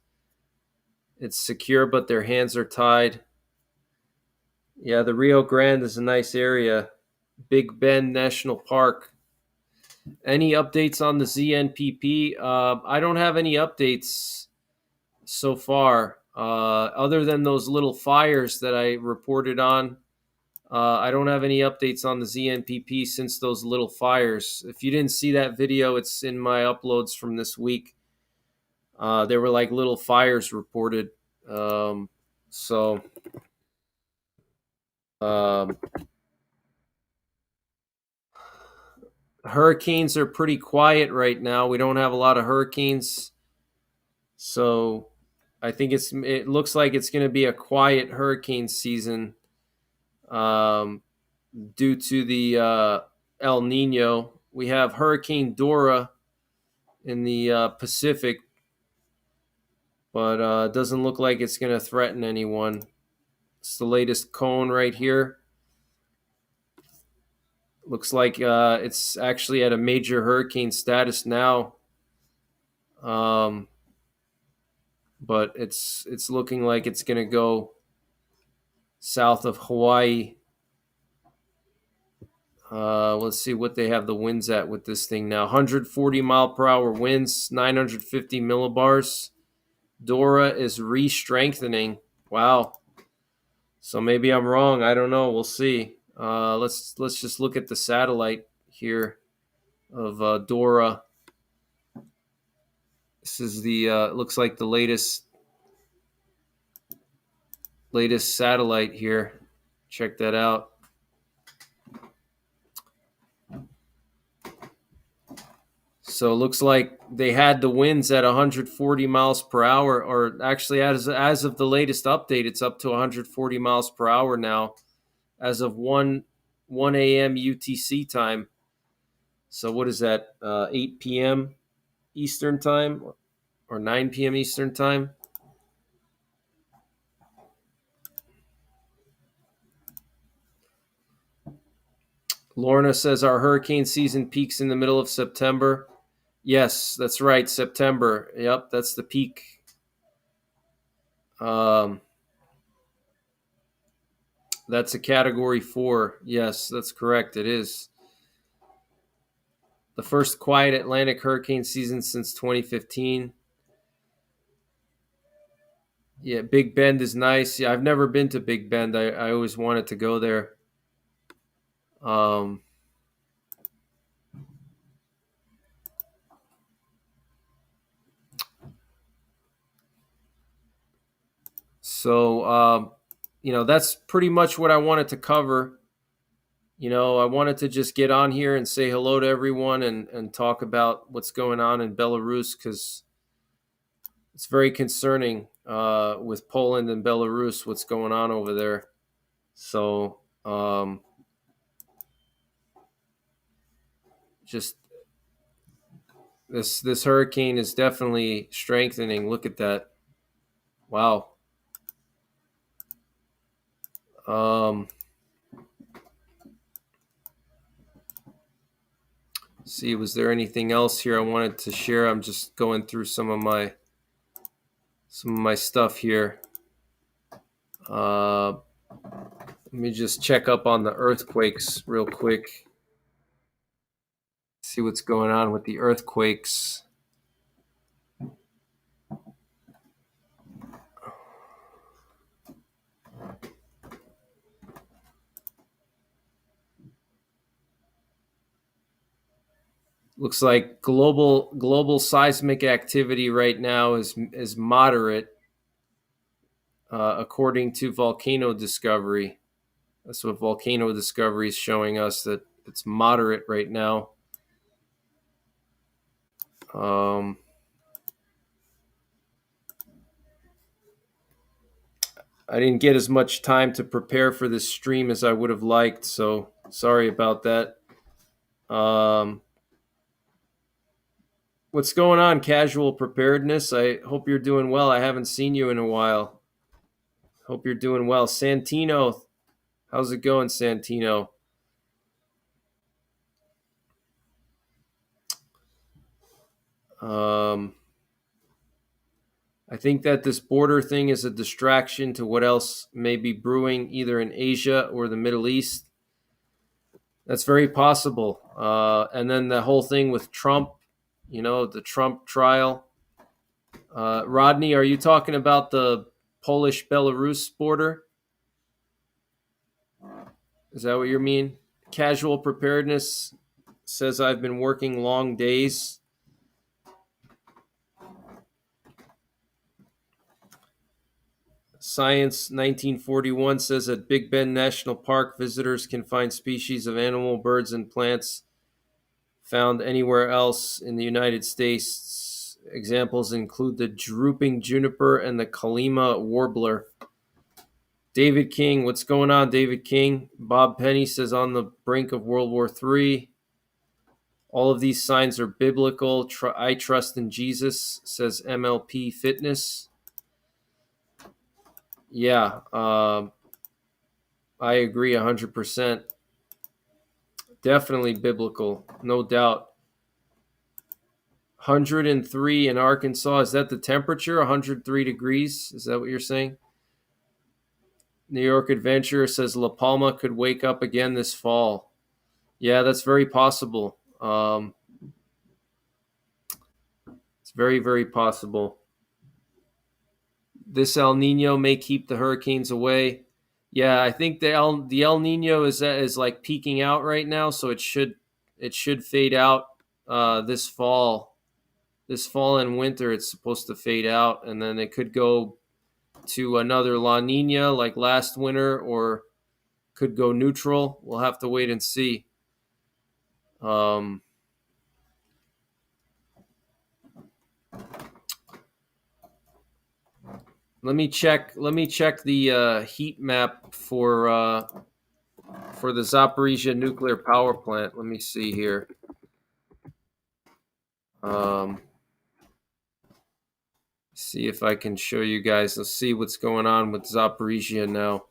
It's secure, but their hands are tied. Yeah, the Rio Grande is a nice area. Big Bend National Park. Any updates on the ZNPP? I don't have any updates so far, other than those little fires that I reported on. I don't have any updates on the ZNPP since those little fires. If you didn't see that video, it's in my uploads from this week. There were like little fires reported. So hurricanes are pretty quiet right now. We don't have a lot of hurricanes. So I think it looks like it's going to be a quiet hurricane season due to the El Nino. We have Hurricane Dora in the Pacific, but it doesn't look like it's going to threaten anyone. It's the latest cone right here. Looks like it's actually at a major hurricane status now. But it's looking like it's going to go south of Hawaii. Let's see what they have the winds at with this thing now. 140 mile per hour winds, 950 millibars. Dora is re-strengthening. Wow. So maybe I'm wrong. I don't know. We'll see. Let's just look at the satellite here of Dora. This is the looks like the latest satellite here. Check that out. So it looks like they had the winds at 140 miles per hour, or actually as of the latest update, it's up to 140 miles per hour now as of 1 a.m. UTC time. So what is that, 8 p.m. Eastern time or 9 p.m. Eastern time? Lorna says our hurricane season peaks in the middle of September. Yes, that's right, September. Yep, that's the peak. That's a category 4. Yes, that's correct. It is. The first quiet Atlantic hurricane season since 2015. Yeah, Big Bend is nice. Yeah, I've never been to Big Bend. I always wanted to go there. So, that's pretty much what I wanted to cover. I wanted to just get on here and say hello to everyone and talk about what's going on in Belarus, because it's very concerning with Poland and Belarus, what's going on over there. So just this hurricane is definitely strengthening. Look at that. Wow. See, was there anything else here I wanted to share? I'm just going through some of my stuff here. Let me just check up on the earthquakes real quick. See what's going on with the earthquakes. Looks like global seismic activity right now is moderate, according to Volcano Discovery. That's what Volcano Discovery is showing us, that it's moderate right now. Um, I didn't get as much time to prepare for this stream as I would have liked, so sorry about that. What's going on, Casual Preparedness? I hope you're doing well. I haven't seen you in a while. Hope you're doing well. Santino, how's it going, Santino? Um, I think that this border thing is a distraction to what else may be brewing either in Asia or the Middle East. That's very possible. And then the whole thing with Trump, the Trump trial. Rodney, are you talking about the Polish Belarus border? Is that what you mean? Casual Preparedness says I've been working long days. Science 1941 says at Big Bend National Park, visitors can find species of animal, birds, and plants found anywhere else in the United States. Examples include the drooping juniper and the Kalima warbler. David King, what's going on, David King? Bob Penny says on the brink of World War III. All of these signs are biblical. I trust in Jesus, says MLP Fitness. Yeah, I agree 100%. Definitely biblical, no doubt. 103 in Arkansas. Is that the temperature? 103 degrees? Is that what you're saying? New York Adventurer says La Palma could wake up again this fall. Yeah, that's very possible. It's very, very possible. This El Nino may keep the hurricanes away. Yeah, I think the El Nino is like peaking out right now, so it should fade out this fall. This fall and winter, it's supposed to fade out, and then it could go to another La Nina like last winter, or could go neutral. We'll have to wait and see. Let me check the heat map for the Zaporizhia nuclear power plant. Let me see here. See if I can show you guys. Let's see what's going on with Zaporizhia now.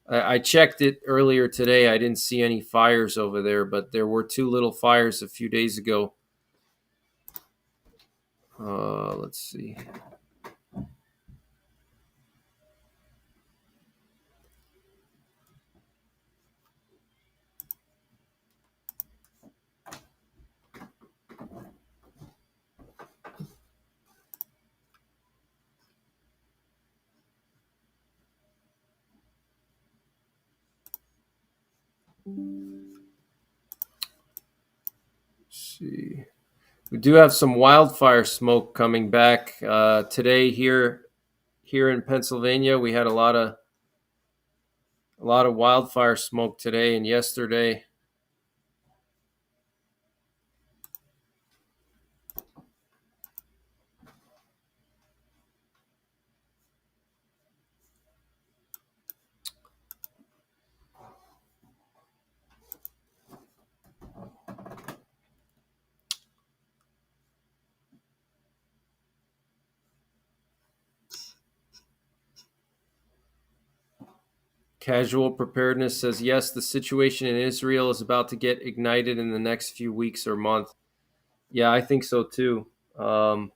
I checked it earlier today. I didn't see any fires over there, but there were two little fires a few days ago. Let's see. See, we do have some wildfire smoke coming back today here in Pennsylvania. We had a lot of wildfire smoke today and yesterday. Casual Preparedness says, yes, the situation in Israel is about to get ignited in the next few weeks or month. Yeah, I think so too. I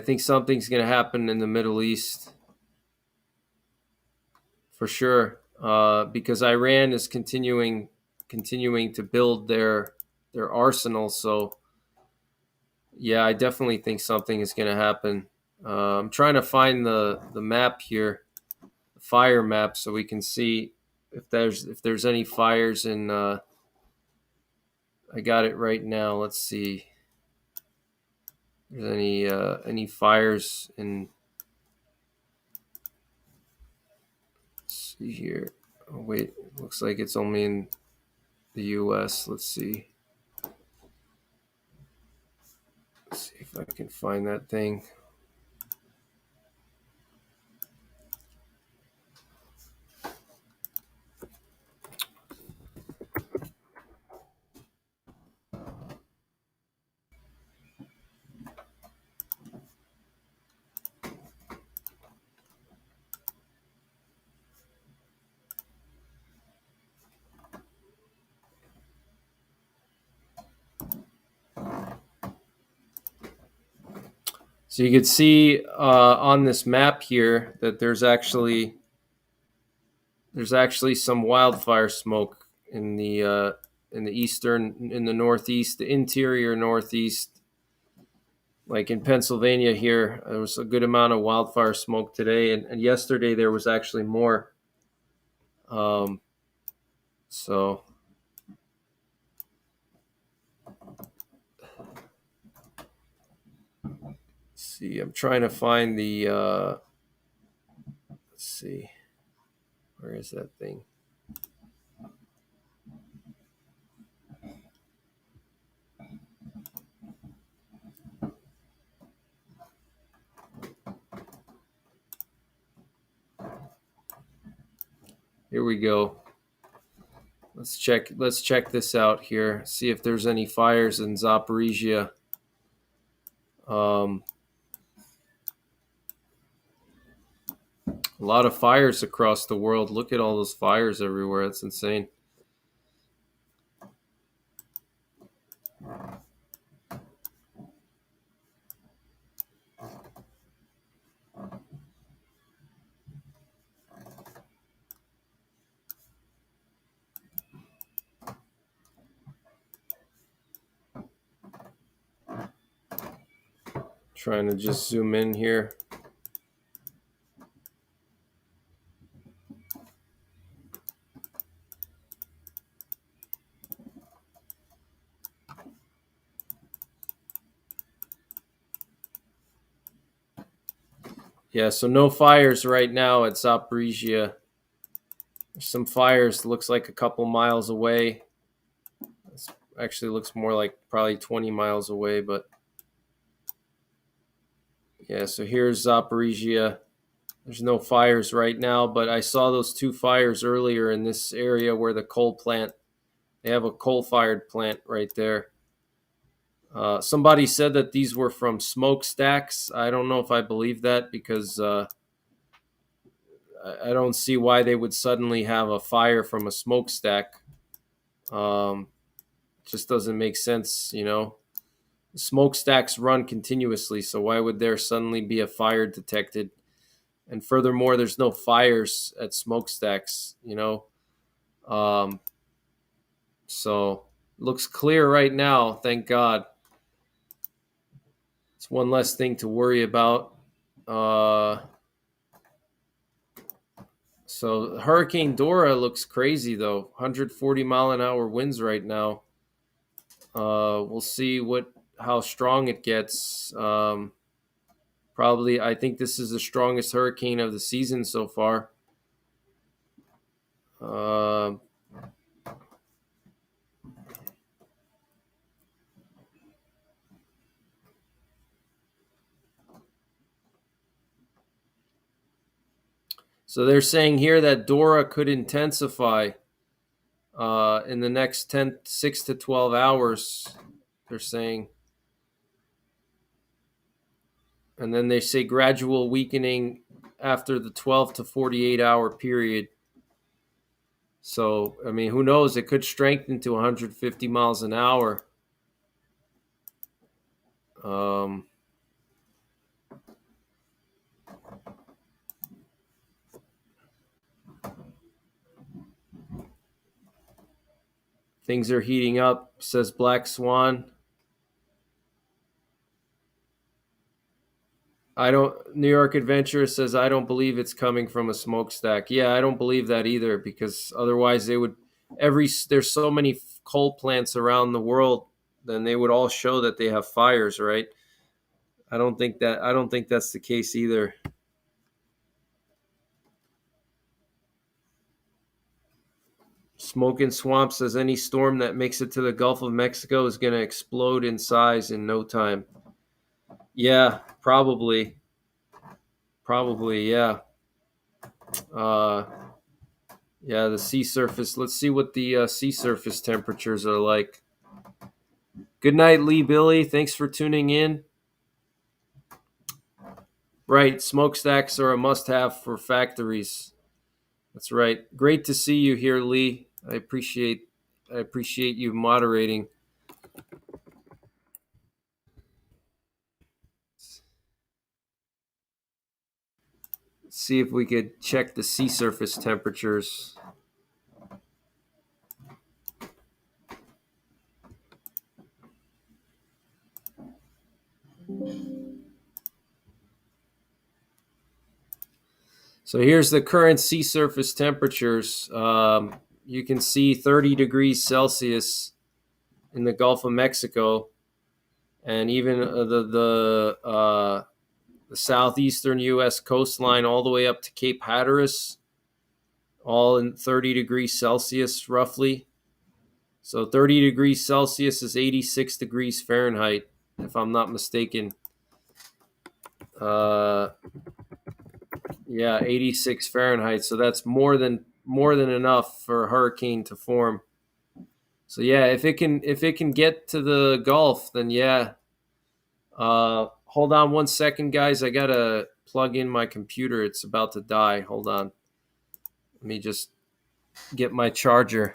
think something's going to happen in the Middle East for sure, because Iran is continuing to build their arsenal. So, yeah, I definitely think something is going to happen. I'm trying to find the map here, the fire map, so we can see if there's any fires in. I I got it right now. Let's see. If there's any fires in? Let's see here. Oh, wait, looks like it's only in the U.S. Let's see. Let's see if I can find that thing. So you can see on this map here that there's actually some wildfire smoke in the northeast, the interior northeast. Like in Pennsylvania here, there was a good amount of wildfire smoke today, and yesterday there was actually more. So see, I'm trying to find the let's see, where is that thing? Here we go. Let's check this out here. See if there's any fires in Zaporizhia. A lot of fires across the world. Look at all those fires everywhere. That's insane. Trying to just zoom in here. Yeah, so no fires right now at Zaporizhia. There's some fires, looks like a couple miles away. This actually looks more like probably 20 miles away, but yeah, so here's Zaporizhia. There's no fires right now, but I saw those two fires earlier in this area where the coal plant, they have a coal-fired plant right there. Somebody said that these were from smokestacks. I don't know if I believe that because I don't see why they would suddenly have a fire from a smokestack. Just doesn't make sense, you know. Smokestacks run continuously, so why would there suddenly be a fire detected? And furthermore, there's no fires at smokestacks, you know. So looks clear right now, thank God. It's one less thing to worry about. So Hurricane Dora looks crazy though. 140 mile an hour winds right now. We'll see how strong it gets. Probably, I think this is the strongest hurricane of the season so far. So they're saying here that Dora could intensify in the next 6 to 12 hours, they're saying. And then they say gradual weakening after the 12 to 48 hour period. So, I mean, who knows? It could strengthen to 150 miles an hour. Things are heating up, says Black Swan. New York Adventurer says, I don't believe it's coming from a smokestack. Yeah, I don't believe that either because otherwise they would, there's so many coal plants around the world, then they would all show that they have fires, right? I don't think that's the case either. Smoking Swamp says any storm that makes it to the Gulf of Mexico is going to explode in size in no time. Yeah, probably. Probably, yeah. Uh, yeah, the sea surface. Let's see what the sea surface temperatures are like. Good night, Lee Billy. Thanks for tuning in. Right, smokestacks are a must-have for factories. That's right. Great to see you here, Lee. I appreciate you moderating. Let's see if we could check the sea surface temperatures. So here's the current sea surface temperatures. You can see 30 degrees Celsius in the Gulf of Mexico, and even the southeastern U.S. coastline all the way up to Cape Hatteras, all in 30 degrees Celsius roughly. So 30 degrees Celsius is 86 degrees Fahrenheit, if I'm not mistaken. Uh, yeah, 86 Fahrenheit. So that's more than enough for a hurricane to form. So yeah, if it can get to the Gulf, then yeah. Hold on one second, guys. I gotta plug in my computer. It's about to die. Hold on. Let me just get my charger.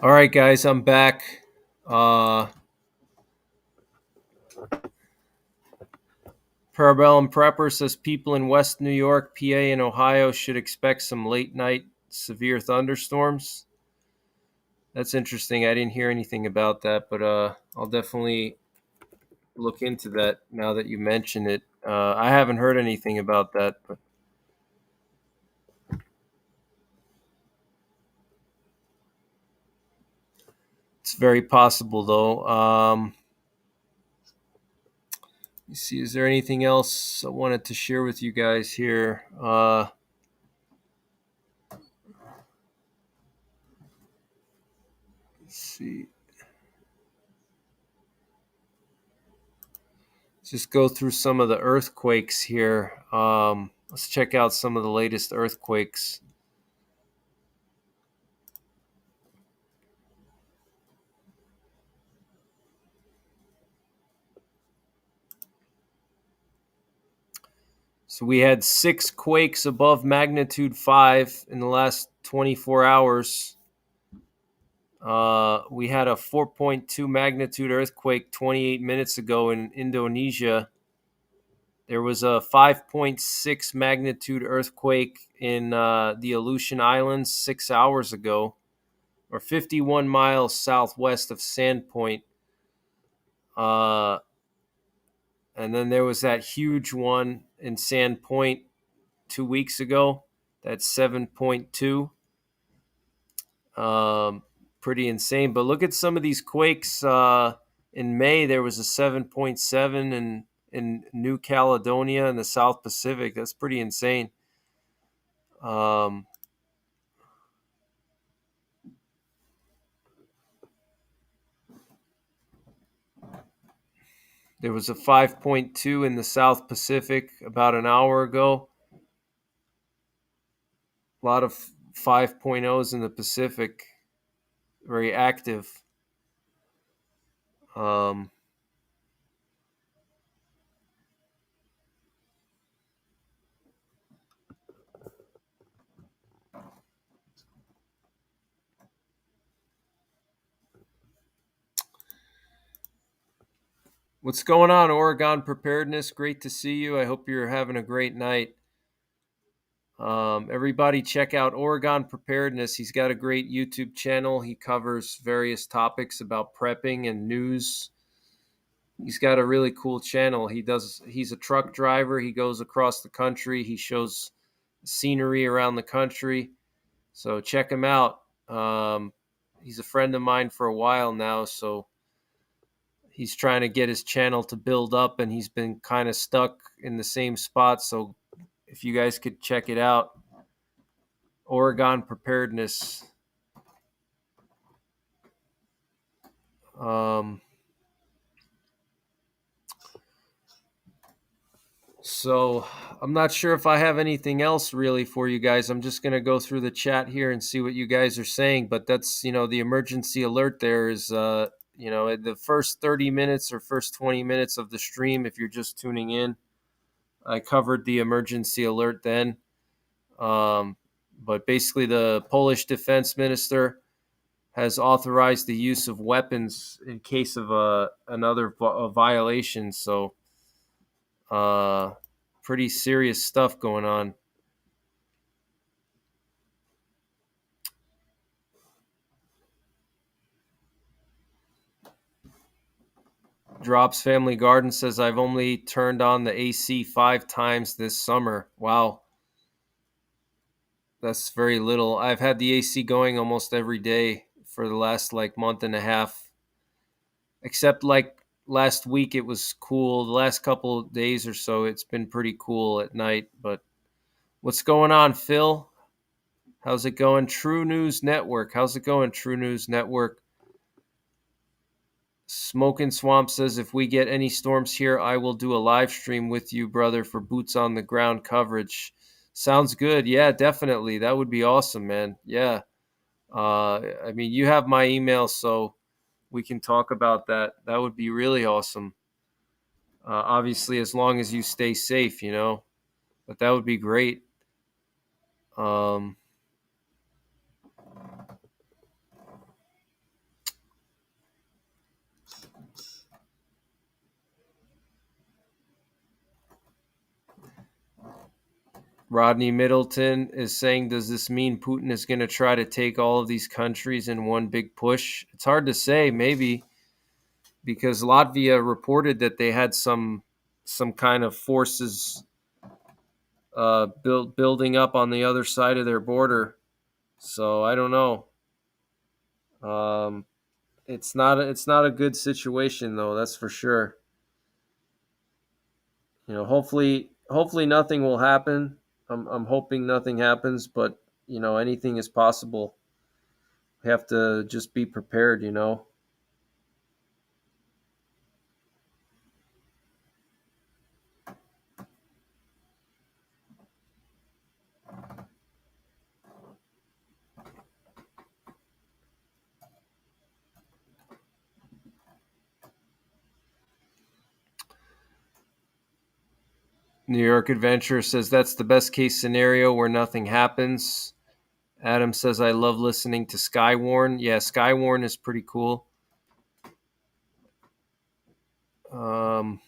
All right, guys, I'm back. Parabellum Prepper says people in West New York, PA, and Ohio should expect some late night severe thunderstorms. That's interesting. I didn't hear anything about that, but I'll definitely look into that now that you mention it. I haven't heard anything about that, but it's very possible, though. Let's see, is there anything else I wanted to share with you guys here? Let's see. Let's just go through some of the earthquakes here. Let's check out some of the latest earthquakes. So we had 6 quakes above magnitude 5 in the last 24 hours. We had a 4.2 magnitude earthquake 28 minutes ago in Indonesia. There was a 5.6 magnitude earthquake in the Aleutian Islands 6 hours ago, or 51 miles southwest of Sandpoint. And then there was that huge one in Sandpoint 2 weeks ago. That's 7.2. Um, Pretty insane. But look at some of these quakes. In May, there was a 7.7 in New Caledonia in the South Pacific. That's pretty insane. Um, there was a 5.2 in the South Pacific about an hour ago. A lot of 5.0s in the Pacific, very active. Um, what's going on, Oregon Preparedness? Great to see you. I hope you're having a great night. Everybody, check out Oregon Preparedness. He's got a great YouTube channel. He covers various topics about prepping and news. He's got a really cool channel. He's a truck driver. He goes across the country. He shows scenery around the country. So check him out. He's a friend of mine for a while now, so he's trying to get his channel to build up, and he's been kind of stuck in the same spot. So if you guys could check it out, Oregon Preparedness. Um, so I'm not sure if I have anything else really for you guys. I'm just going to go through the chat here and see what you guys are saying. But that's, the emergency alert there is, at the first 30 minutes or first 20 minutes of the stream, if you're just tuning in, I covered the emergency alert then. But basically, the Polish defense minister has authorized the use of weapons in case of another violation. So, pretty serious stuff going on. Drops Family Garden says, I've only turned on the AC 5 times this summer. Wow. That's very little. I've had the AC going almost every day for the last month and a half. Except last week it was cool. The last couple of days or so it's been pretty cool at night. But what's going on, Phil? How's it going? True News Network. How's it going, True News Network? Smokin' Swamp says, if we get any storms here, I will do a live stream with you, brother, for boots on the ground coverage. Sounds good. Yeah, definitely. That would be awesome, man. Yeah. You have my email, so we can talk about that. That would be really awesome. Obviously, as long as you stay safe, but that would be great. Um, Rodney Middleton is saying, does this mean Putin is going to try to take all of these countries in one big push? It's hard to say, maybe, because Latvia reported that they had some kind of forces building up on the other side of their border. So I don't know. It's not a good situation though. That's for sure. Hopefully nothing will happen. I'm hoping nothing happens, but anything is possible. We have to just be prepared. New York Adventure says that's the best case scenario where nothing happens. Adam says, I love listening to Skywarn. Yeah, Skywarn is pretty cool. Um,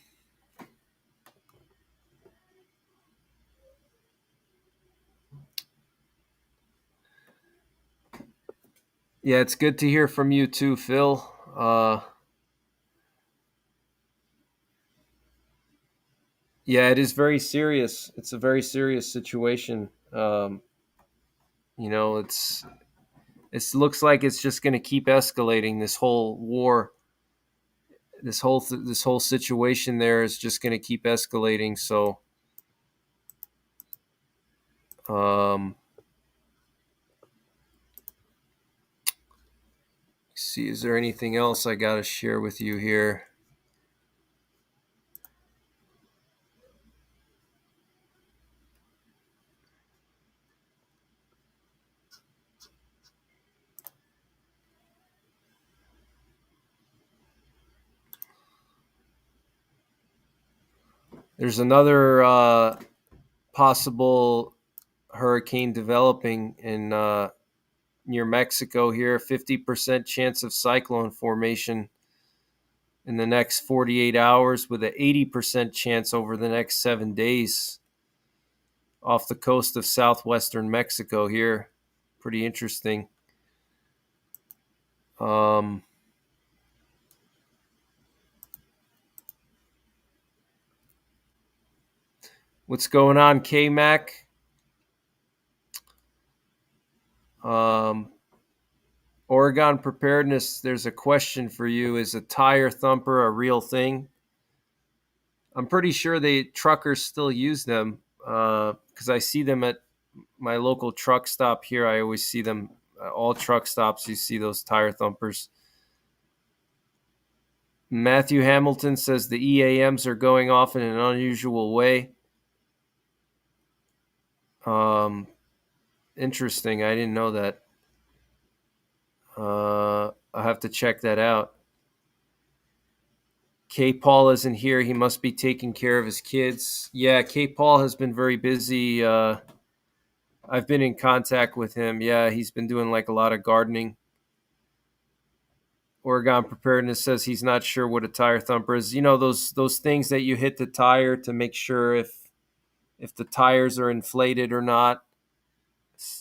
yeah, it's good to hear from you too, Phil. Yeah, it is very serious. It's a very serious situation. It's It looks like it's just going to keep escalating. This whole war, this whole situation there is just going to keep escalating. So, um, see, is there anything else I got to share with you here? There's another possible hurricane developing in near Mexico here. 50% chance of cyclone formation in the next 48 hours, with an 80% chance over the next 7 days off the coast of southwestern Mexico here. Pretty interesting. Um, what's going on, K-Mac? Oregon preparedness, there's a question for you. Is a tire thumper a real thing? I'm pretty sure truckers still use them because I see them at my local truck stop here. I always see them all truck stops. You see those tire thumpers. Matthew Hamilton says the EAMs are going off in an unusual way. Interesting. I didn't know that. I'll have to check that out. K. Paul isn't here. He must be taking care of his kids. Yeah, K. Paul has been very busy. I've been in contact with him. Yeah, he's been doing like a lot of gardening. Oregon Preparedness says he's not sure what a tire thumper is. You know, those things that you hit the tire to make sure if the tires are inflated or not.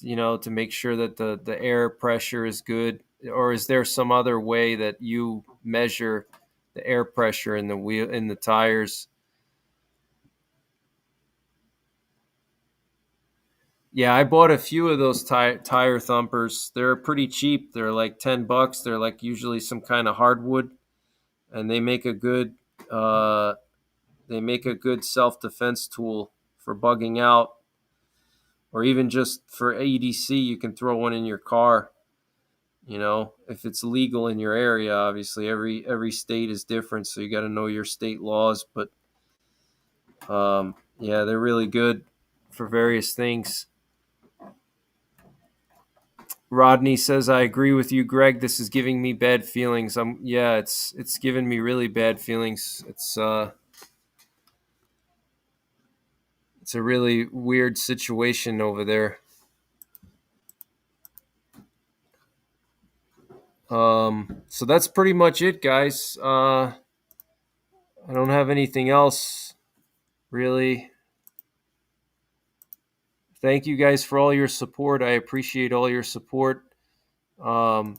You know, to make sure that the air pressure is good. Or is there some other way that you measure the air pressure in the tires? Yeah, I bought a few of those tire thumpers. They're pretty cheap. They're like $10. They're like usually some kind of hardwood, and uh, they make a good self defense tool for bugging out, or even just for EDC. You can throw one in your car. You know, if it's legal in your area. Obviously, every state is different, so you got to know your state laws. But yeah, they're really good for various things. Rodney says, "I agree with you, Greg. This is giving me bad feelings." Yeah, it's giving me really bad feelings. It's a really weird situation over there. So that's pretty much it, guys. I don't have anything else really. Thank you guys for all your support. I appreciate all your support. Um,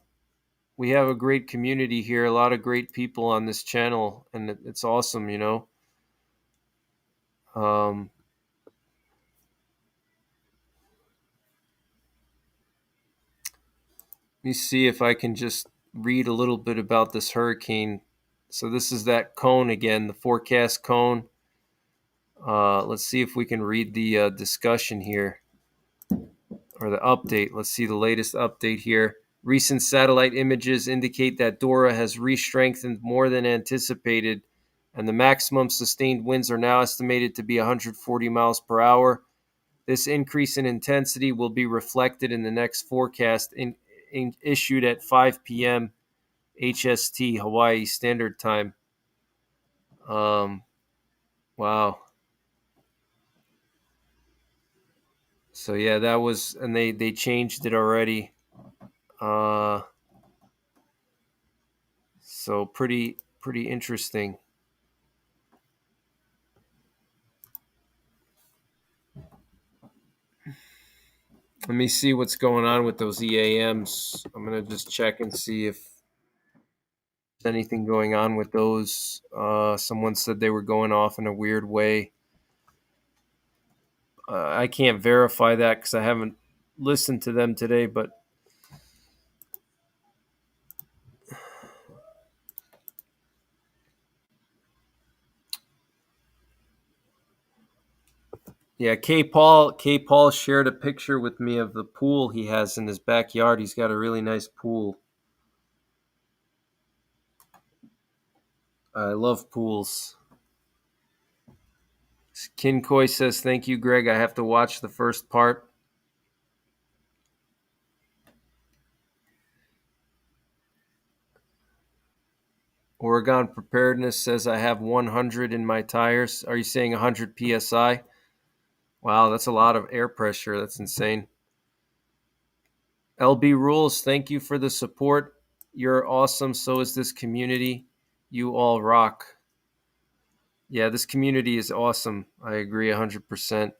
we have a great community here, a lot of great people on this channel, and it's awesome, you know. Um, Let me see if I can just read a little bit about this hurricane. So this is that cone again, the forecast cone. Let's see if we can read the discussion here, or the update. Let's see the latest update here. Recent satellite images indicate that Dora has re-strengthened more than anticipated, and the maximum sustained winds are now estimated to be 140 miles per hour. This increase in intensity will be reflected in the next forecast issued at 5 p.m. HST, Hawaii Standard Time. Wow. So yeah, that was, and they changed it already. So pretty interesting. Let me see what's going on with those EAMs. I'm gonna just check and see if there's anything going on with those. Someone said they were going off in a weird way. I can't verify that because I haven't listened to them today, but Yeah, K Paul shared a picture with me of the pool he has in his backyard. He's got a really nice pool. I love pools. Kinkoi says, "Thank you, Greg. I have to watch the first part." Oregon Preparedness says, "I have 100 in my tires." Are you saying 100 psi? Wow, that's a lot of air pressure. That's insane. LB Rules, thank you for the support. You're awesome. So is this community. You all rock. Yeah, this community is awesome. I agree 100%.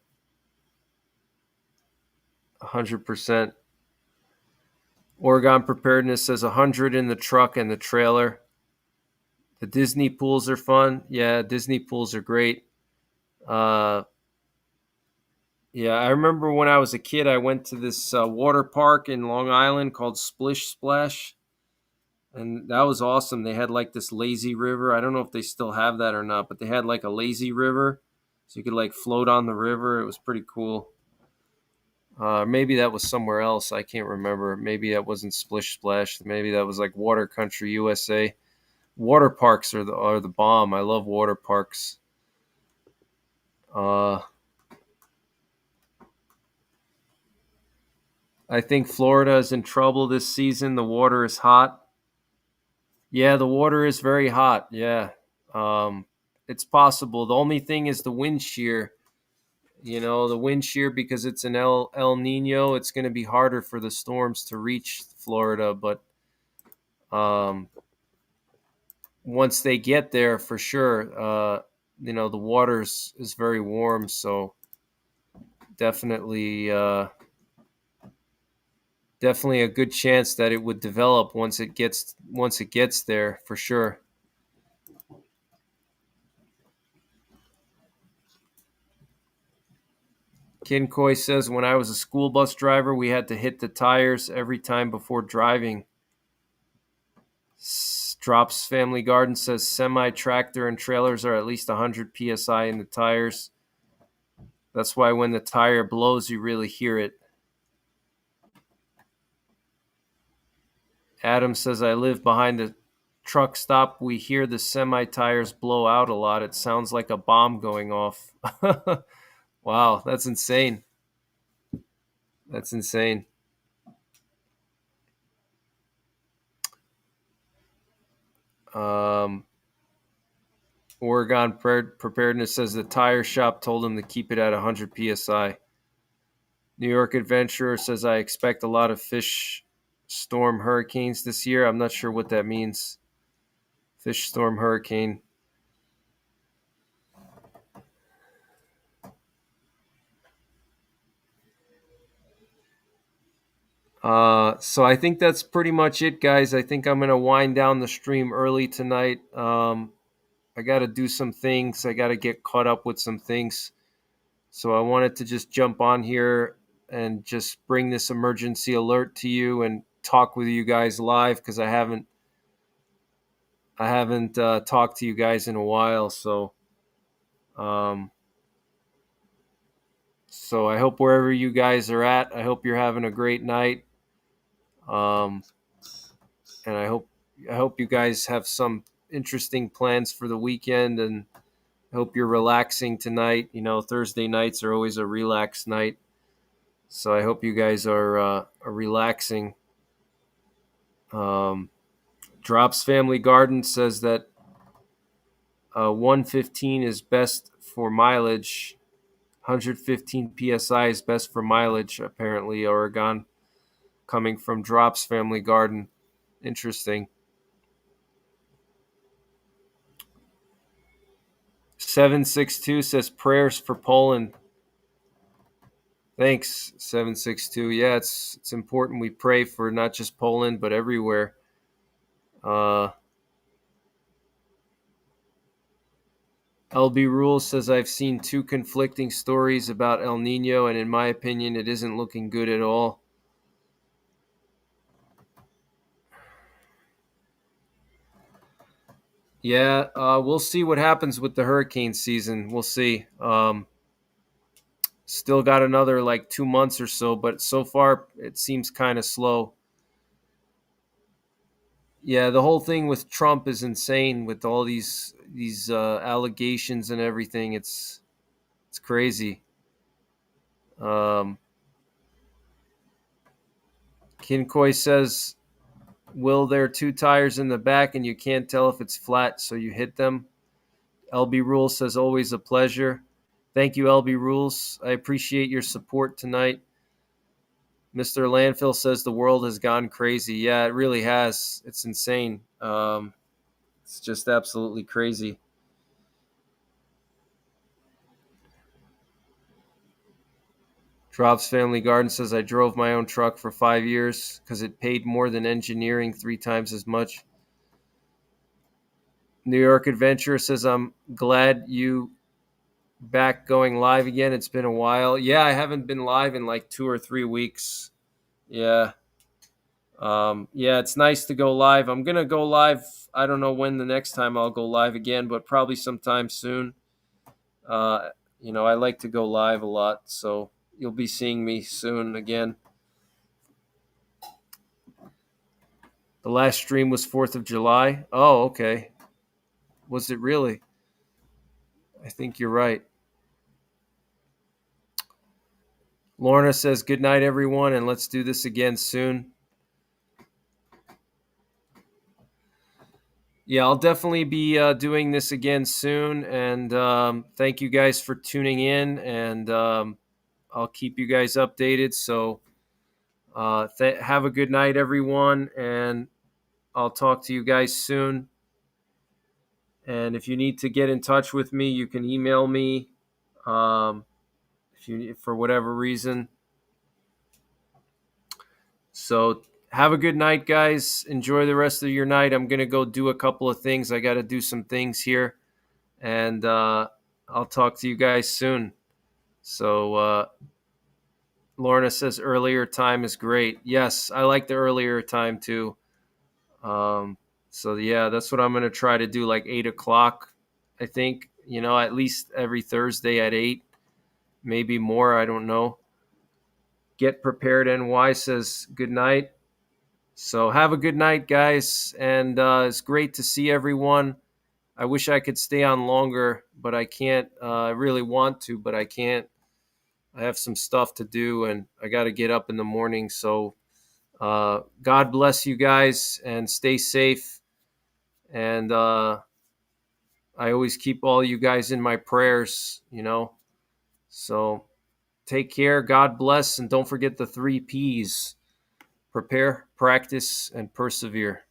100%. Oregon Preparedness says 100 in the truck and the trailer. The Disney pools are fun. Yeah, Disney pools are great. Uh, yeah, I remember when I was a kid, I went to this water park in Long Island called Splish Splash, and that was awesome. They had like this lazy river. I don't know if they still have that or not, but they had like a lazy river, so you could like float on the river. It was pretty cool. Maybe that was somewhere else. I can't remember. Maybe that wasn't Splish Splash. Maybe that was like Water Country USA. Water parks are the bomb. I love water parks. Uh, I think Florida is in trouble this season. The water is hot. Yeah, the water is very hot. Yeah, it's possible. The only thing is the wind shear. The wind shear, because it's an El Nino. It's going to be harder for the storms to reach Florida, but um, once they get there, for sure, the water is very warm. So definitely, definitely a good chance that it would develop once it gets there, for sure. Kinkoi says, when I was a school bus driver, we had to hit the tires every time before driving. Drops Family Garden says, semi tractor and trailers are at least 100 psi in the tires. That's why when the tire blows, you really hear it. Adam says, I live behind the truck stop. We hear the semi tires blow out a lot. It sounds like a bomb going off. Wow, that's insane. That's insane. Um, Oregon Preparedness says the tire shop told him to keep it at 100 psi. New York Adventurer says, I expect a lot of fish storm hurricanes this year. I'm not sure what that means. Fish storm hurricane. So I think that's pretty much it, guys. I think I'm going to wind down the stream early tonight. I got to do some things. I got to get caught up with some things. So I wanted to just jump on here and just bring this emergency alert to you and talk with you guys live, because I haven't talked to you guys in a while. Um, so I hope wherever you guys are at, I hope you're having a great night. Um, and I hope you guys have some interesting plans for the weekend, and I hope you're relaxing tonight. Thursday nights are always a relaxed night. So I hope you guys are relaxing. Um, Drops Family Garden says that 115 is best for mileage. 115 psi is best for mileage, apparently, Oregon, coming from Drops Family Garden. Interesting. 762 says prayers for Poland. Thanks, 762. Yeah, it's important we pray for not just Poland, but everywhere. Uh, LB Rule says, I've seen two conflicting stories about El Nino, and in my opinion, it isn't looking good at all. Yeah, we'll see what happens with the hurricane season. We'll see. Still got another like 2 months or so, but so far it seems kind of slow. Yeah, the whole thing with Trump is insane with all these allegations and everything. It's crazy. Um, Kinkoi says, "Will there are two tires in the back and you can't tell if it's flat, so you hit them?" LB Rules says, "Always a pleasure." Thank you, LB Rules. I appreciate your support tonight. Mr. Landfill says the world has gone crazy. Yeah, it really has. It's insane. It's just absolutely crazy. Drops Family Garden says, I drove my own truck for 5 years because it paid more than engineering 3 times as much. New York Adventurer says, I'm glad you back going live again. It's been a while. Yeah, I haven't been live in like 2 or 3 weeks. Yeah. Yeah, it's nice to go live. I'm going to go live. I don't know when the next time I'll go live again, but probably sometime soon. Uh, I like to go live a lot, so you'll be seeing me soon again. The last stream was 4th of July. Oh, okay. Was it really? I think you're right. Lorna says, good night, everyone, and let's do this again soon. Yeah, I'll definitely be doing this again soon. And thank you guys for tuning in. And I'll keep you guys updated. So have a good night, everyone. And I'll talk to you guys soon. And if you need to get in touch with me, you can email me if for whatever reason. So have a good night, guys. Enjoy the rest of your night. I'm going to go do a couple of things. I got to do some things here. And I'll talk to you guys soon. So Lorna says earlier time is great. Yes, I like the earlier time too. So yeah, that's what I'm going to try to do, like 8 o'clock, I think, at least every Thursday at 8, maybe more. I don't know. Get Prepared NY says good night. So have a good night, guys. And it's great to see everyone. I wish I could stay on longer, but I can't. I really want to, but I can't. I have some stuff to do and I got to get up in the morning. So God bless you guys and stay safe. And I always keep all you guys in my prayers. So take care. God bless. And don't forget the 3 Ps: prepare, practice, and persevere.